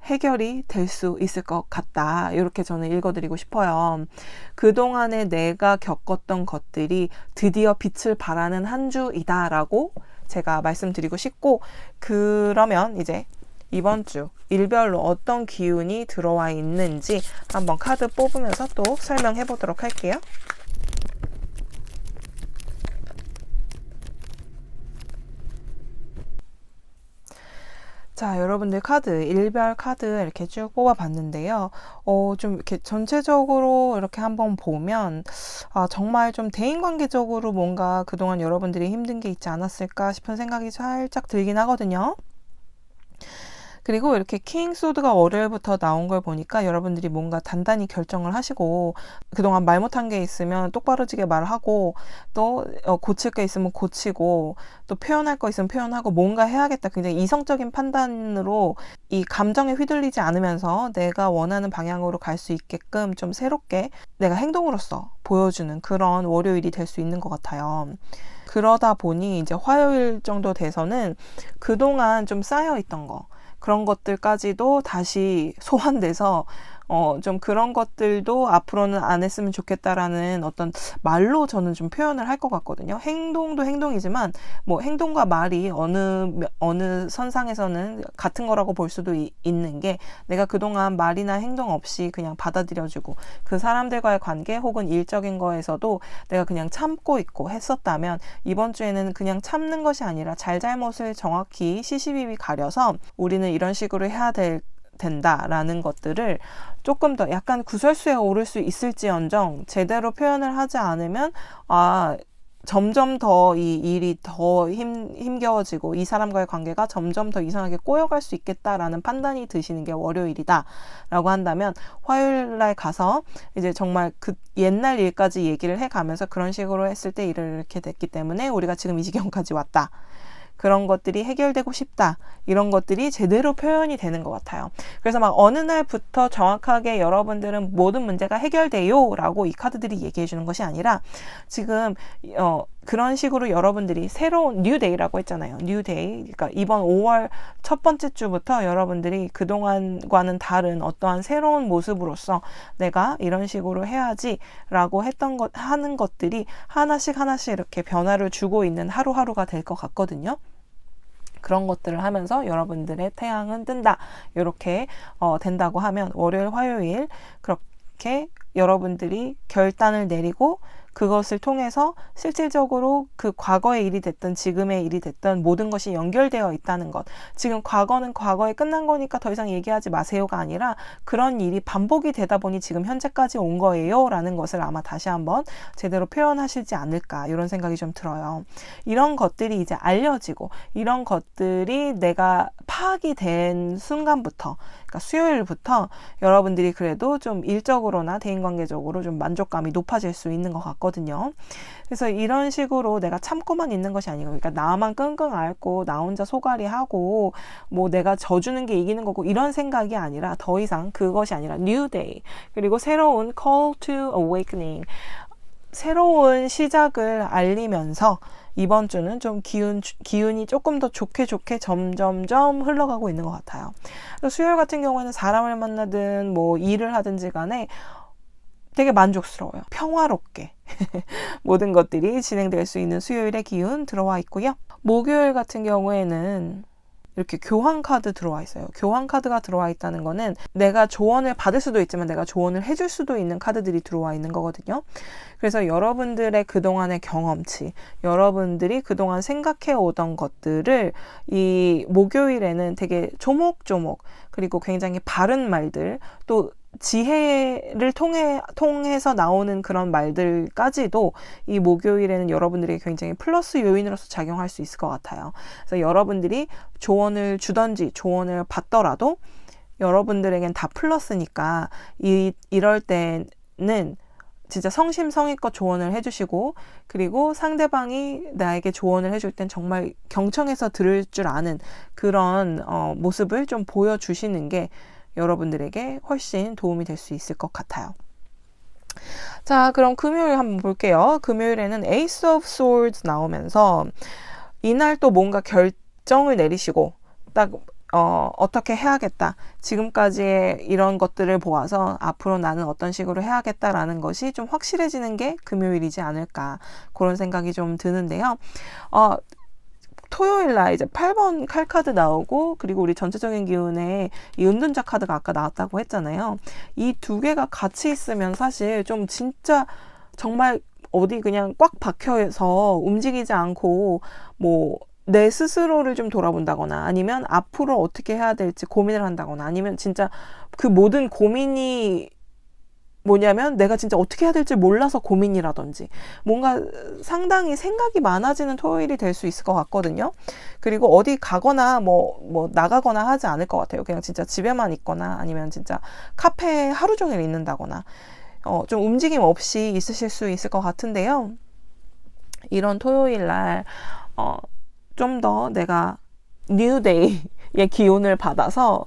해결이 될 수 있을 것 같다. 이렇게 저는 읽어드리고 싶어요. 그동안에 내가 겪었던 것들이 드디어 빛을 발하는 한 주이다라고 제가 말씀드리고 싶고, 그러면 이제 이번 주 일별로 어떤 기운이 들어와 있는지 한번 카드 뽑으면서 또 설명해 보도록 할게요. 자, 여러분들 카드, 일별 카드 이렇게 쭉 뽑아봤는데요. 좀 이렇게 전체적으로 이렇게 한번 보면, 정말 좀 대인관계적으로 뭔가 그동안 여러분들이 힘든 게 있지 않았을까 싶은 생각이 살짝 들긴 하거든요. 그리고 이렇게 킹 소드가 월요일부터 나온 걸 보니까 여러분들이 뭔가 단단히 결정을 하시고, 그동안 말 못한 게 있으면 똑바로지게 말하고, 또 고칠 게 있으면 고치고, 또 표현할 거 있으면 표현하고, 뭔가 해야겠다. 굉장히 이성적인 판단으로 이 감정에 휘둘리지 않으면서 내가 원하는 방향으로 갈 수 있게끔 좀 새롭게 내가 행동으로서 보여주는 그런 월요일이 될 수 있는 것 같아요. 그러다 보니 이제 화요일 정도 돼서는 그동안 좀 쌓여있던 거, 그런 것들까지도 다시 소환돼서 좀 그런 것들도 앞으로는 안 했으면 좋겠다라는 어떤 말로 저는 좀 표현을 할 것 같거든요. 행동도 행동이지만 뭐 행동과 말이 어느 선상에서는 같은 거라고 볼 수도 있는 게, 내가 그동안 말이나 행동 없이 그냥 받아들여주고 그 사람들과의 관계 혹은 일적인 거에서도 내가 그냥 참고 있고 했었다면, 이번 주에는 그냥 참는 것이 아니라 잘잘못을 정확히 시시비비 가려서 우리는 이런 식으로 해야 된다라는 것들을 조금 더 약간 구설수에 오를 수 있을지언정 제대로 표현을 하지 않으면 점점 더 이 일이 더 힘겨워지고 이 사람과의 관계가 점점 더 이상하게 꼬여갈 수 있겠다라는 판단이 드시는 게 월요일이다 라고 한다면, 화요일날 가서 이제 정말 그 옛날 일까지 얘기를 해가면서 그런 식으로 했을 때 이렇게 됐기 때문에 우리가 지금 이 지경까지 왔다, 그런 것들이 해결되고 싶다, 이런 것들이 제대로 표현이 되는 것 같아요. 그래서 막 어느 날부터 정확하게 여러분들은 모든 문제가 해결돼요 라고 이 카드들이 얘기해 주는 것이 아니라, 지금 그런 식으로 여러분들이 새로운 뉴데이라고 했잖아요. 뉴데이. 그러니까 이번 5월 첫 번째 주부터 여러분들이 그동안과는 다른 어떠한 새로운 모습으로서 내가 이런 식으로 해야지 라고 하는 것들이 하나씩 이렇게 변화를 주고 있는 하루하루가 될 것 같거든요. 그런 것들을 하면서 여러분들의 태양은 뜬다, 이렇게 된다고 하면 월요일, 화요일 그렇게 여러분들이 결단을 내리고 그것을 통해서 실질적으로 그 과거의 일이 됐든 지금의 일이 됐든 모든 것이 연결되어 있다는 것. 지금 과거는 과거에 끝난 거니까 더 이상 얘기하지 마세요가 아니라 그런 일이 반복이 되다 보니 지금 현재까지 온 거예요 라는 것을 아마 다시 한번 제대로 표현하시지 않을까, 이런 생각이 좀 들어요. 이런 것들이 이제 알려지고 이런 것들이 내가 파악이 된 순간부터, 그러니까 수요일부터 여러분들이 그래도 좀 일적으로나 대인관계적으로 좀 만족감이 높아질 수 있는 것 같거든요. 그래서 이런 식으로 내가 참고만 있는 것이 아니고, 그러니까 나만 끙끙 앓고 나 혼자 소갈이 하고 뭐 내가 져주는 게 이기는 거고 이런 생각이 아니라, 더 이상 그것이 아니라 new day, 그리고 새로운 call to awakening, 새로운 시작을 알리면서 이번 주는 좀 기운이 조금 더 좋게 점점점 흘러가고 있는 것 같아요. 수요일 같은 경우에는 사람을 만나든 뭐 일을 하든지 간에 되게 만족스러워요. 평화롭게 모든 것들이 진행될 수 있는 수요일의 기운 들어와 있고요. 목요일 같은 경우에는 이렇게 교환 카드 들어와 있어요. 교환 카드가 들어와 있다는 거는 내가 조언을 받을 수도 있지만 내가 조언을 해줄 수도 있는 카드들이 들어와 있는 거거든요. 그래서 여러분들의 그동안의 경험치, 여러분들이 그동안 생각해 오던 것들을 이 목요일에는 되게 조목조목, 그리고 굉장히 바른 말들, 또 지혜를 통해서 나오는 그런 말들까지도 이 목요일에는 여러분들이 굉장히 플러스 요인으로서 작용할 수 있을 것 같아요. 그래서 여러분들이 조언을 주던지 조언을 받더라도 여러분들에겐 다 플러스니까 이럴 때는 진짜 성심성의껏 조언을 해주시고, 그리고 상대방이 나에게 조언을 해줄 땐 정말 경청해서 들을 줄 아는 그런 모습을 좀 보여주시는 게 여러분들에게 훨씬 도움이 될 수 있을 것 같아요. 자, 그럼 금요일 한번 볼게요. 금요일에는 Ace of Swords 나오면서 이날 또 뭔가 결정을 내리시고 딱 어떻게 해야겠다. 지금까지의 이런 것들을 보아서 앞으로 나는 어떤 식으로 해야겠다라는 것이 좀 확실해지는 게 금요일이지 않을까. 그런 생각이 좀 드는데요. 토요일 날 이제 8번 칼카드 나오고, 그리고 우리 전체적인 기운에 이 은둔자 카드가 아까 나왔다고 했잖아요. 이 두 개가 같이 있으면 사실 좀 진짜 정말 어디 그냥 꽉 박혀서 움직이지 않고 뭐 내 스스로를 좀 돌아본다거나, 아니면 앞으로 어떻게 해야 될지 고민을 한다거나, 아니면 진짜 그 모든 고민이 뭐냐면 내가 진짜 어떻게 해야 될지 몰라서 고민이라든지, 뭔가 상당히 생각이 많아지는 토요일이 될 수 있을 것 같거든요. 그리고 어디 가거나 뭐 나가거나 하지 않을 것 같아요. 그냥 진짜 집에만 있거나, 아니면 진짜 카페에 하루 종일 있는다거나, 좀 움직임 없이 있으실 수 있을 것 같은데요. 이런 토요일 날 좀 더 내가 뉴데이의 기운을 받아서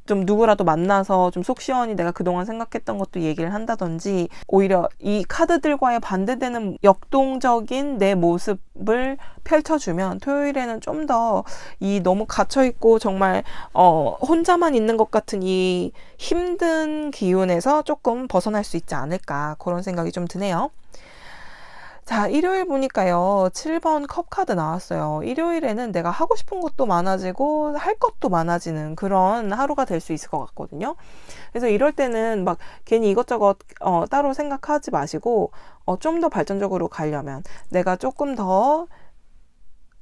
좀 누구라도 만나서 좀 속 시원히 내가 그동안 생각했던 것도 얘기를 한다든지, 오히려 이 카드들과의 반대되는 역동적인 내 모습을 펼쳐주면 토요일에는 좀 더 이 너무 갇혀있고 정말 혼자만 있는 것 같은 이 힘든 기운에서 조금 벗어날 수 있지 않을까, 그런 생각이 좀 드네요. 자, 일요일 보니까요, 7번 컵 카드 나왔어요. 일요일에는 내가 하고 싶은 것도 많아지고 할 것도 많아지는 그런 하루가 될 수 있을 것 같거든요. 그래서 이럴 때는 막 괜히 이것저것 따로 생각하지 마시고, 좀 더 발전적으로 가려면, 내가 조금 더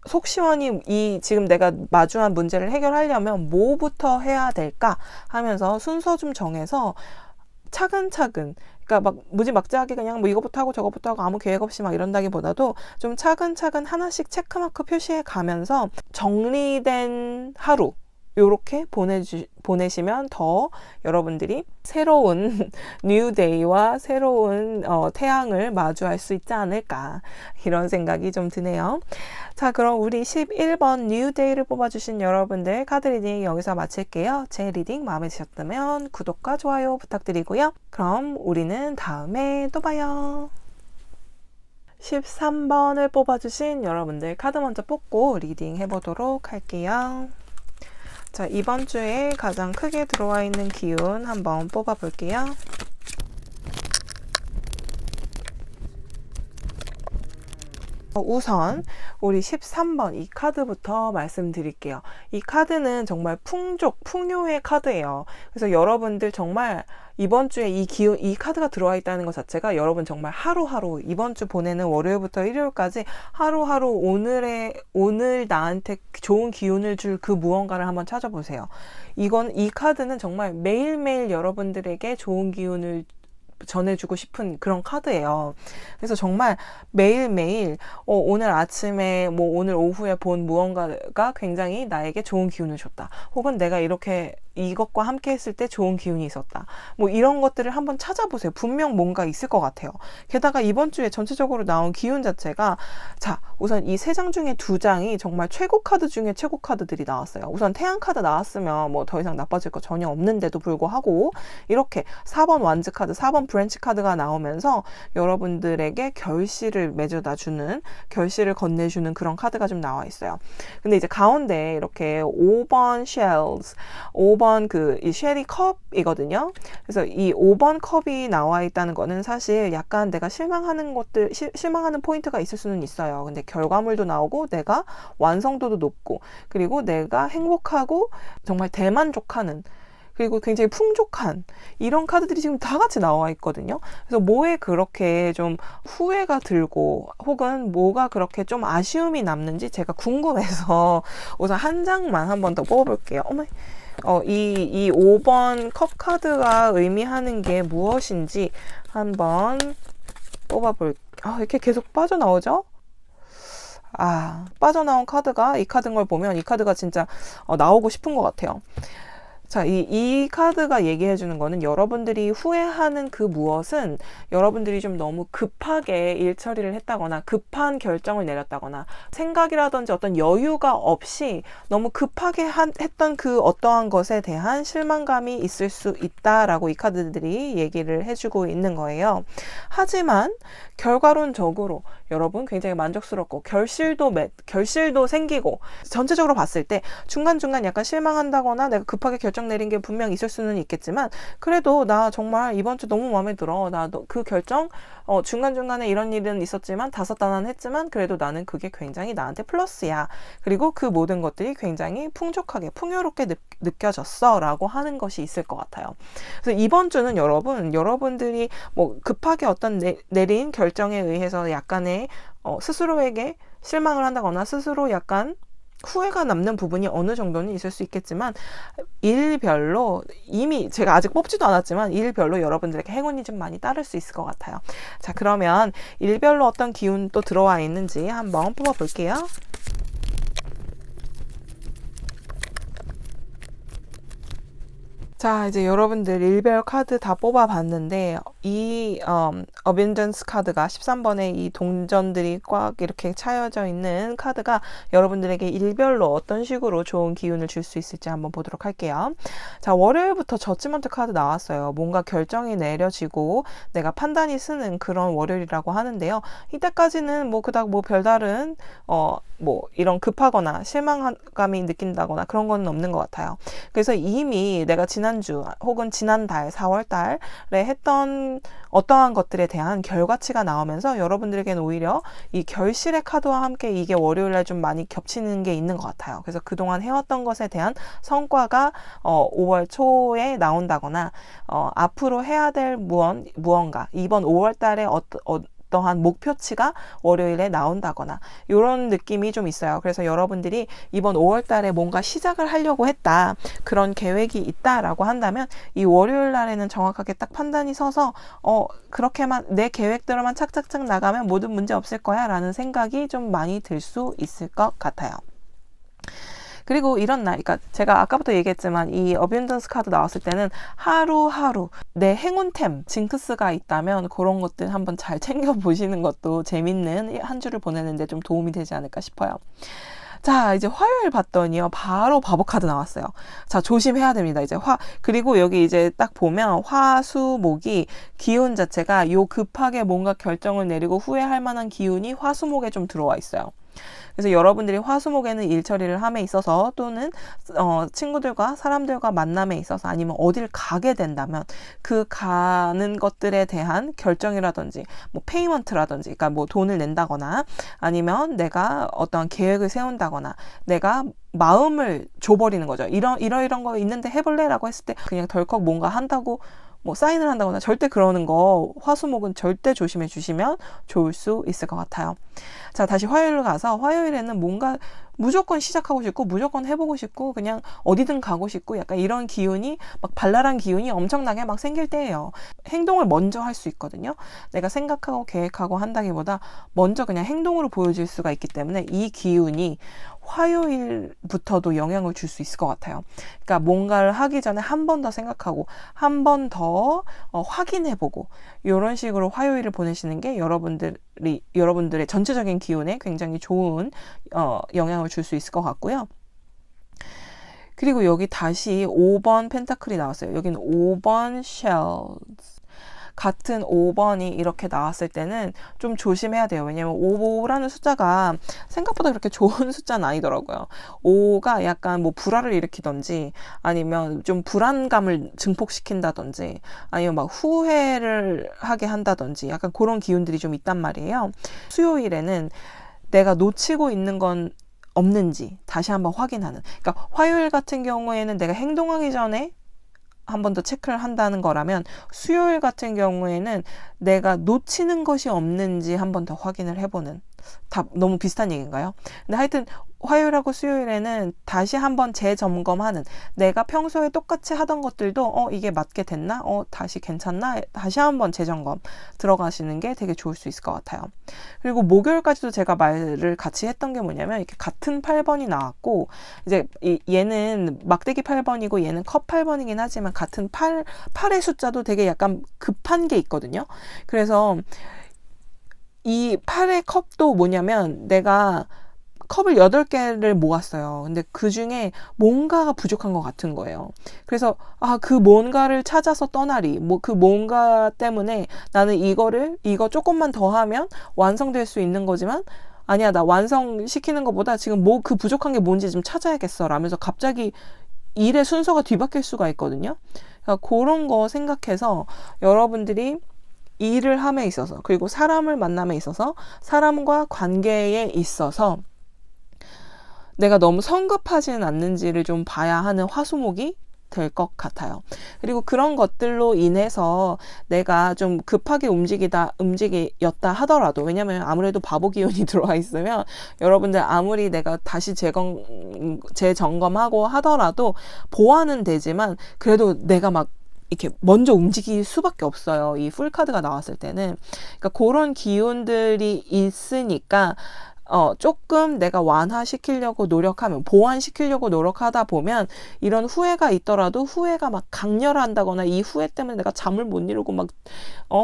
속 시원히 이 지금 내가 마주한 문제를 해결하려면 뭐부터 해야 될까 하면서 순서 좀 정해서 차근차근, 그러니까 막 무지막지하게 그냥 뭐 이거부터 하고 저거부터 하고 아무 계획 없이 막 이런다기보다도 좀 차근차근 하나씩 체크마크 표시해 가면서 정리된 하루, 요렇게 보내시면 더 여러분들이 새로운 뉴데이와 새로운 태양을 마주할 수 있지 않을까, 이런 생각이 좀 드네요. 자, 그럼 우리 11번 뉴데이를 뽑아주신 여러분들 카드 리딩 여기서 마칠게요. 제 리딩 마음에 드셨다면 구독과 좋아요 부탁드리고요. 그럼 우리는 다음에 또 봐요. 13번을 뽑아주신 여러분들 카드 먼저 뽑고 리딩 해보도록 할게요. 자, 이번 주에 가장 크게 들어와 있는 기운 한번 뽑아 볼게요. 우선 우리 13번 이 카드부터 말씀드릴게요. 이 카드는 정말 풍요의 카드예요. 그래서 여러분들 정말 이번 주에 이 카드가 들어와 있다는 것 자체가 여러분 정말 하루하루, 이번 주 보내는 월요일부터 일요일까지 하루하루 오늘 나한테 좋은 기운을 줄 그 무언가를 한번 찾아보세요. 이 카드는 정말 매일매일 여러분들에게 좋은 기운을 전해주고 싶은 그런 카드예요. 그래서 정말 매일매일 오늘 아침에 뭐 오늘 오후에 본 무언가가 굉장히 나에게 좋은 기운을 줬다, 혹은 내가 이렇게 이것과 함께 했을 때 좋은 기운이 있었다, 뭐 이런 것들을 한번 찾아보세요. 분명 뭔가 있을 것 같아요. 게다가 이번 주에 전체적으로 나온 기운 자체가, 자, 우선 이 3장 중에 2장이 정말 최고 카드 중에 최고 카드들이 나왔어요. 우선 태양 카드 나왔으면 뭐 더 이상 나빠질 거 전혀 없는데도 불구하고 이렇게 4번 완즈 카드, 4번 브랜치 카드가 나오면서 여러분들에게 결실을 맺어다주는, 결실을 건네주는 그런 카드가 좀 나와 있어요. 근데 이제 가운데 이렇게 5번 shells, 5번 이 쉘이 컵이거든요. 그래서 이 5번 컵이 나와 있다는 거는 사실 약간 내가 실망하는 포인트가 있을 수는 있어요. 근데 결과물도 나오고 내가 완성도도 높고, 그리고 내가 행복하고 정말 대만족하는, 그리고 굉장히 풍족한 이런 카드들이 지금 다 같이 나와 있거든요. 그래서 뭐에 그렇게 좀 후회가 들고, 혹은 뭐가 그렇게 좀 아쉬움이 남는지 제가 궁금해서 우선 한 장만 한번 더 뽑아볼게요. 어머, 이 5번 컵 카드가 의미하는 게 무엇인지 한번 이렇게 계속 빠져나오죠? 빠져나온 카드가 이 카드인 걸 보면 이 카드가 진짜 나오고 싶은 것 같아요. 자, 이 카드가 얘기해 주는 거는 여러분들이 후회하는 그 무엇은 여러분들이 좀 너무 급하게 일 처리를 했다거나 급한 결정을 내렸다거나 생각이라든지 어떤 여유가 없이 너무 급하게 했던 그 어떠한 것에 대한 실망감이 있을 수 있다라고 이 카드들이 얘기를 해주고 있는 거예요. 하지만 결과론적으로 여러분 굉장히 만족스럽고 결실도 생기고 전체적으로 봤을 때 중간중간 약간 실망한다거나 내가 급하게 결정 내린 게 분명 있을 수는 있겠지만 그래도 나 정말 이번 주 너무 마음에 들어. 나 그 결정 중간중간에 이런 일은 있었지만 다사다난했지만 그래도 나는 그게 굉장히 나한테 플러스야. 그리고 그 모든 것들이 굉장히 풍족하게 풍요롭게 느껴졌어 라고 하는 것이 있을 것 같아요. 그래서 이번 주는 여러분들이 뭐 급하게 어떤 내린 결정에 의해서 약간의 스스로에게 실망을 한다거나 스스로 약간 후회가 남는 부분이 어느 정도는 있을 수 있겠지만 일별로 이미 제가 아직 뽑지도 않았지만 일별로 여러분들에게 행운이 좀 많이 따를 수 있을 것 같아요. 자, 그러면 일별로 어떤 기운 또 들어와 있는지 한번 뽑아 볼게요. 자, 이제 여러분들 일별 카드 다 뽑아봤는데 이 어벤전스 카드가 13번에 이 동전들이 꽉 이렇게 차여져 있는 카드가 여러분들에게 일별로 어떤 식으로 좋은 기운을 줄 수 있을지 한번 보도록 할게요. 자, 월요일부터 저지먼트 카드 나왔어요. 뭔가 결정이 내려지고 내가 판단이 쓰는 그런 월요일이라고 하는데요. 이때까지는 뭐 그닥 뭐 별다른 뭐 이런 급하거나 실망감이 느낀다거나 그런 건 없는 것 같아요. 그래서 이미 내가 지난주 혹은 지난달 4월달에 했던 어떠한 것들에 대한 결과치가 나오면서 여러분들에게는 오히려 이 결실의 카드와 함께 이게 월요일날 좀 많이 겹치는 게 있는 것 같아요. 그래서 그동안 해왔던 것에 대한 성과가 5월 초에 나온다거나 앞으로 해야 될 무언가 이번 5월달에 어떠한 목표치가 월요일에 나온다거나 이런 느낌이 좀 있어요. 그래서 여러분들이 이번 5월 달에 뭔가 시작을 하려고 했다. 그런 계획이 있다라고 한다면 이 월요일 날에는 정확하게 딱 판단이 서서 그렇게만 내 계획대로만 착착착 나가면 모든 문제 없을 거야 라는 생각이 좀 많이 들 수 있을 것 같아요. 그리고 이런 날, 그러니까 제가 아까부터 얘기했지만 이 어벤전스 카드 나왔을 때는 하루하루 내 행운템, 징크스가 있다면 그런 것들 한번 잘 챙겨보시는 것도 재밌는 한 주를 보내는데 좀 도움이 되지 않을까 싶어요. 자, 이제 화요일 봤더니요. 바로 바보 카드 나왔어요. 자, 조심해야 됩니다. 이제 그리고 여기 이제 딱 보면 화수목이 기운 자체가 요 급하게 뭔가 결정을 내리고 후회할 만한 기운이 화수목에 좀 들어와 있어요. 그래서 여러분들이 화수목에는 일 처리를 함에 있어서 또는 친구들과 사람들과 만남에 있어서 아니면 어딜 가게 된다면 그 가는 것들에 대한 결정이라든지 뭐 페이먼트라든지 그러니까 뭐 돈을 낸다거나 아니면 내가 어떤 계획을 세운다거나 내가 마음을 줘버리는 거죠. 이런 거 있는데 해볼래? 라고 했을 때 그냥 덜컥 뭔가 한다고 뭐 사인을 한다거나 절대 그러는 거 화수목은 절대 조심해 주시면 좋을 수 있을 것 같아요. 자, 다시 화요일로 가서 화요일에는 뭔가 무조건 시작하고 싶고 무조건 해보고 싶고 그냥 어디든 가고 싶고 약간 이런 기운이 막 발랄한 기운이 엄청나게 막 생길 때예요. 행동을 먼저 할 수 있거든요. 내가 생각하고 계획하고 한다기보다 먼저 그냥 행동으로 보여질 수가 있기 때문에 이 기운이 화요일부터도 영향을 줄 수 있을 것 같아요. 그러니까 뭔가를 하기 전에 한 번 더 생각하고 한 번 더 확인해보고 이런 식으로 화요일을 보내시는 게 여러분들의 전체적인 기운에 굉장히 좋은 영향을 줄 수 있을 것 같고요. 그리고 여기 다시 5번 펜타클이 나왔어요. 여기는 5번 쉘스. 같은 5번이 이렇게 나왔을 때는 좀 조심해야 돼요. 왜냐면 5라는 숫자가 생각보다 그렇게 좋은 숫자는 아니더라고요. 5가 약간 뭐 불화를 일으키던지 아니면 좀 불안감을 증폭시킨다든지 아니면 막 후회를 하게 한다든지 약간 그런 기운들이 좀 있단 말이에요. 수요일에는 내가 놓치고 있는 건 없는지 다시 한번 확인하는. 그러니까 화요일 같은 경우에는 내가 행동하기 전에 한 번 더 체크를 한다는 거라면 수요일 같은 경우에는 내가 놓치는 것이 없는지 한 번 더 확인을 해보는 다 너무 비슷한 얘기인가요? 근데 하여튼 화요일하고 수요일에는 다시 한번 재점검하는, 내가 평소에 똑같이 하던 것들도 이게 맞게 됐나? 다시 괜찮나? 다시 한번 재점검 들어가시는 게 되게 좋을 수 있을 것 같아요. 그리고 목요일까지도 제가 말을 같이 했던 게 뭐냐면, 이렇게 같은 8번이 나왔고, 이제 얘는 막대기 8번이고 얘는 컵 8번이긴 하지만 같은 8의 숫자도 되게 약간 급한 게 있거든요. 그래서 이 8의 컵도 뭐냐면, 내가 컵을 8개를 모았어요. 근데 그 중에 뭔가가 부족한 것 같은 거예요. 그래서 그 뭔가를 찾아서 떠나리. 그 뭔가 때문에 나는 이거 조금만 더 하면 완성될 수 있는 거지만, 아니야, 나 완성시키는 것보다 지금 그 부족한 게 뭔지 좀 찾아야겠어 라면서 갑자기 일의 순서가 뒤바뀔 수가 있거든요. 그러니까 그런 거 생각해서 여러분들이 일을 함에 있어서, 그리고 사람을 만남에 있어서, 사람과 관계에 있어서 내가 너무 성급하지는 않는지를 좀 봐야 하는 화수목이 될 것 같아요. 그리고 그런 것들로 인해서 내가 좀 급하게 움직였다 하더라도, 왜냐면 아무래도 바보 기운이 들어와 있으면 여러분들 아무리 내가 다시 재점검하고 하더라도 보완은 되지만, 그래도 내가 막 이렇게 먼저 움직일 수밖에 없어요. 이 풀카드가 나왔을 때는. 그러니까 그런 기운들이 있으니까 조금 내가 완화시키려고 노력하면, 보완시키려고 노력하다 보면 이런 후회가 있더라도 후회가 막 강렬한다거나 이 후회 때문에 내가 잠을 못 이루고 막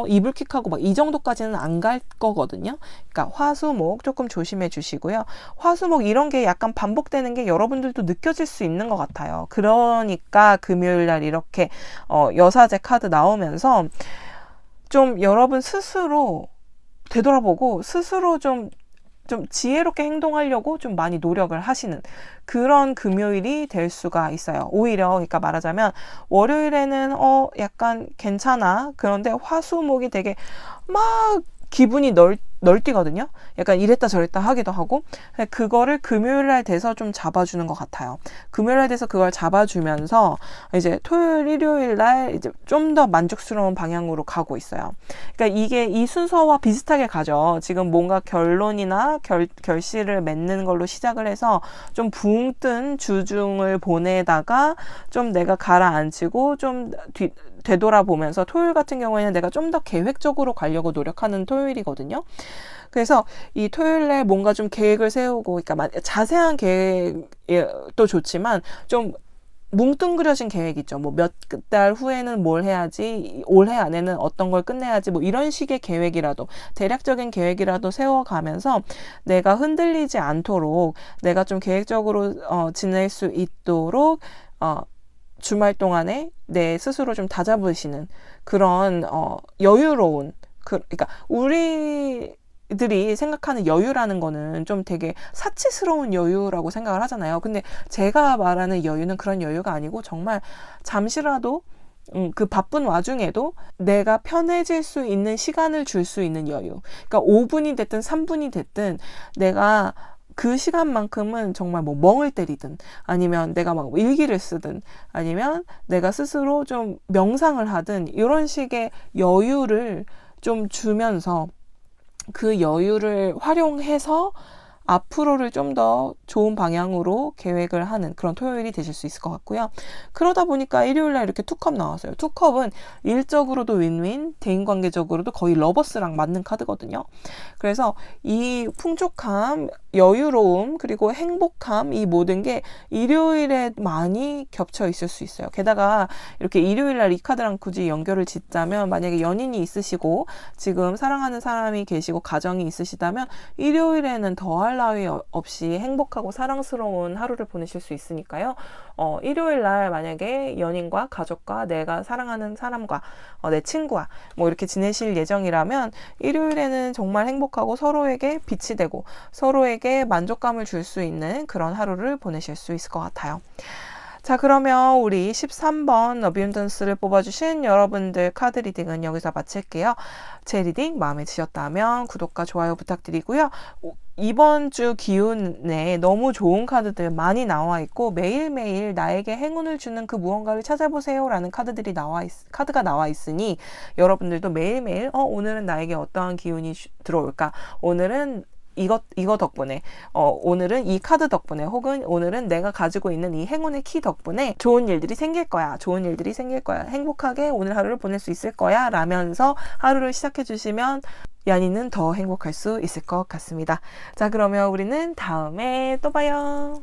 이불킥하고 막 이 정도까지는 안 갈 거거든요. 그러니까 화수목 조금 조심해 주시고요. 화수목 이런 게 약간 반복되는 게 여러분들도 느껴질 수 있는 것 같아요. 그러니까 금요일 날 이렇게 여사제 카드 나오면서 좀 여러분 스스로 되돌아보고 스스로 좀 지혜롭게 행동하려고 좀 많이 노력을 하시는 그런 금요일이 될 수가 있어요. 오히려, 그러니까 말하자면 월요일에는 약간 괜찮아. 그런데 화수목이 되게 막 기분이 널뛰거든요. 약간 이랬다 저랬다 하기도 하고, 그거를 금요일 날 돼서 좀 잡아주는 것 같아요. 금요일 날 돼서 그걸 잡아주면서 이제 토요일, 일요일 날 이제 좀 더 만족스러운 방향으로 가고 있어요. 그러니까 이게 이 순서와 비슷하게 가죠. 지금 뭔가 결론이나 결실을 맺는 걸로 시작을 해서 좀 붕 뜬 주중을 보내다가 좀 내가 가라앉히고 좀 되돌아보면서, 토요일 같은 경우에는 내가 좀 더 계획적으로 가려고 노력하는 토요일이거든요. 그래서 이 토요일에 뭔가 좀 계획을 세우고, 그러니까 자세한 계획도 좋지만 좀 뭉뚱그려진 계획 있죠. 뭐 몇 달 후에는 뭘 해야지, 올해 안에는 어떤 걸 끝내야지, 뭐 이런 식의 계획이라도, 대략적인 계획이라도 세워가면서 내가 흔들리지 않도록, 내가 좀 계획적으로 지낼 수 있도록 주말 동안에 내 스스로 좀 다잡으시는 그런 여유로운, 그러니까 우리들이 생각하는 여유라는 거는 좀 되게 사치스러운 여유라고 생각을 하잖아요. 근데 제가 말하는 여유는 그런 여유가 아니고, 정말 잠시라도 그 바쁜 와중에도 내가 편해질 수 있는 시간을 줄 수 있는 여유. 그러니까 5분이 됐든 3분이 됐든 내가 그 시간만큼은 정말 뭐 멍을 때리든, 아니면 내가 막 일기를 쓰든, 아니면 내가 스스로 좀 명상을 하든, 이런 식의 여유를 좀 주면서 그 여유를 활용해서 앞으로를 좀 더 좋은 방향으로 계획을 하는 그런 토요일이 되실 수 있을 것 같고요. 그러다 보니까 일요일날 이렇게 투컵 나왔어요. 투컵은 일적으로도 윈윈, 대인관계적으로도 거의 러버스랑 맞는 카드거든요. 그래서 이 풍족함, 여유로움, 그리고 행복함, 이 모든 게 일요일에 많이 겹쳐 있을 수 있어요. 게다가 이렇게 일요일날 이 카드랑 굳이 연결을 짓자면, 만약에 연인이 있으시고 지금 사랑하는 사람이 계시고 가정이 있으시다면 일요일에는 더할 나위 없이 행복하고 사랑스러운 하루를 보내실 수 있으니까요. 일요일 날 만약에 연인과 가족과 내가 사랑하는 사람과 내 친구와 뭐 이렇게 지내실 예정이라면, 일요일에는 정말 행복하고 서로에게 빛이 되고 서로에게 만족감을 줄 수 있는 그런 하루를 보내실 수 있을 것 같아요. 자, 그러면 우리 13번 어비운던스를 뽑아주신 여러분들 카드 리딩은 여기서 마칠게요. 제 리딩 마음에 드셨다면 구독과 좋아요 부탁드리고요. 이번 주 기운에 너무 좋은 카드들 많이 나와 있고, 매일매일 나에게 행운을 주는 그 무언가를 찾아보세요 라는 카드가 나와 있으니, 여러분들도 매일매일 오늘은 나에게 어떠한 기운이 들어올까, 오늘은 이거 덕분에 오늘은 이 카드 덕분에 혹은 오늘은 내가 가지고 있는 이 행운의 키 덕분에 좋은 일들이 생길 거야. 좋은 일들이 생길 거야. 행복하게 오늘 하루를 보낼 수 있을 거야. 라면서 하루를 시작해 주시면 야니는 더 행복할 수 있을 것 같습니다. 자, 그러면 우리는 다음에 또 봐요.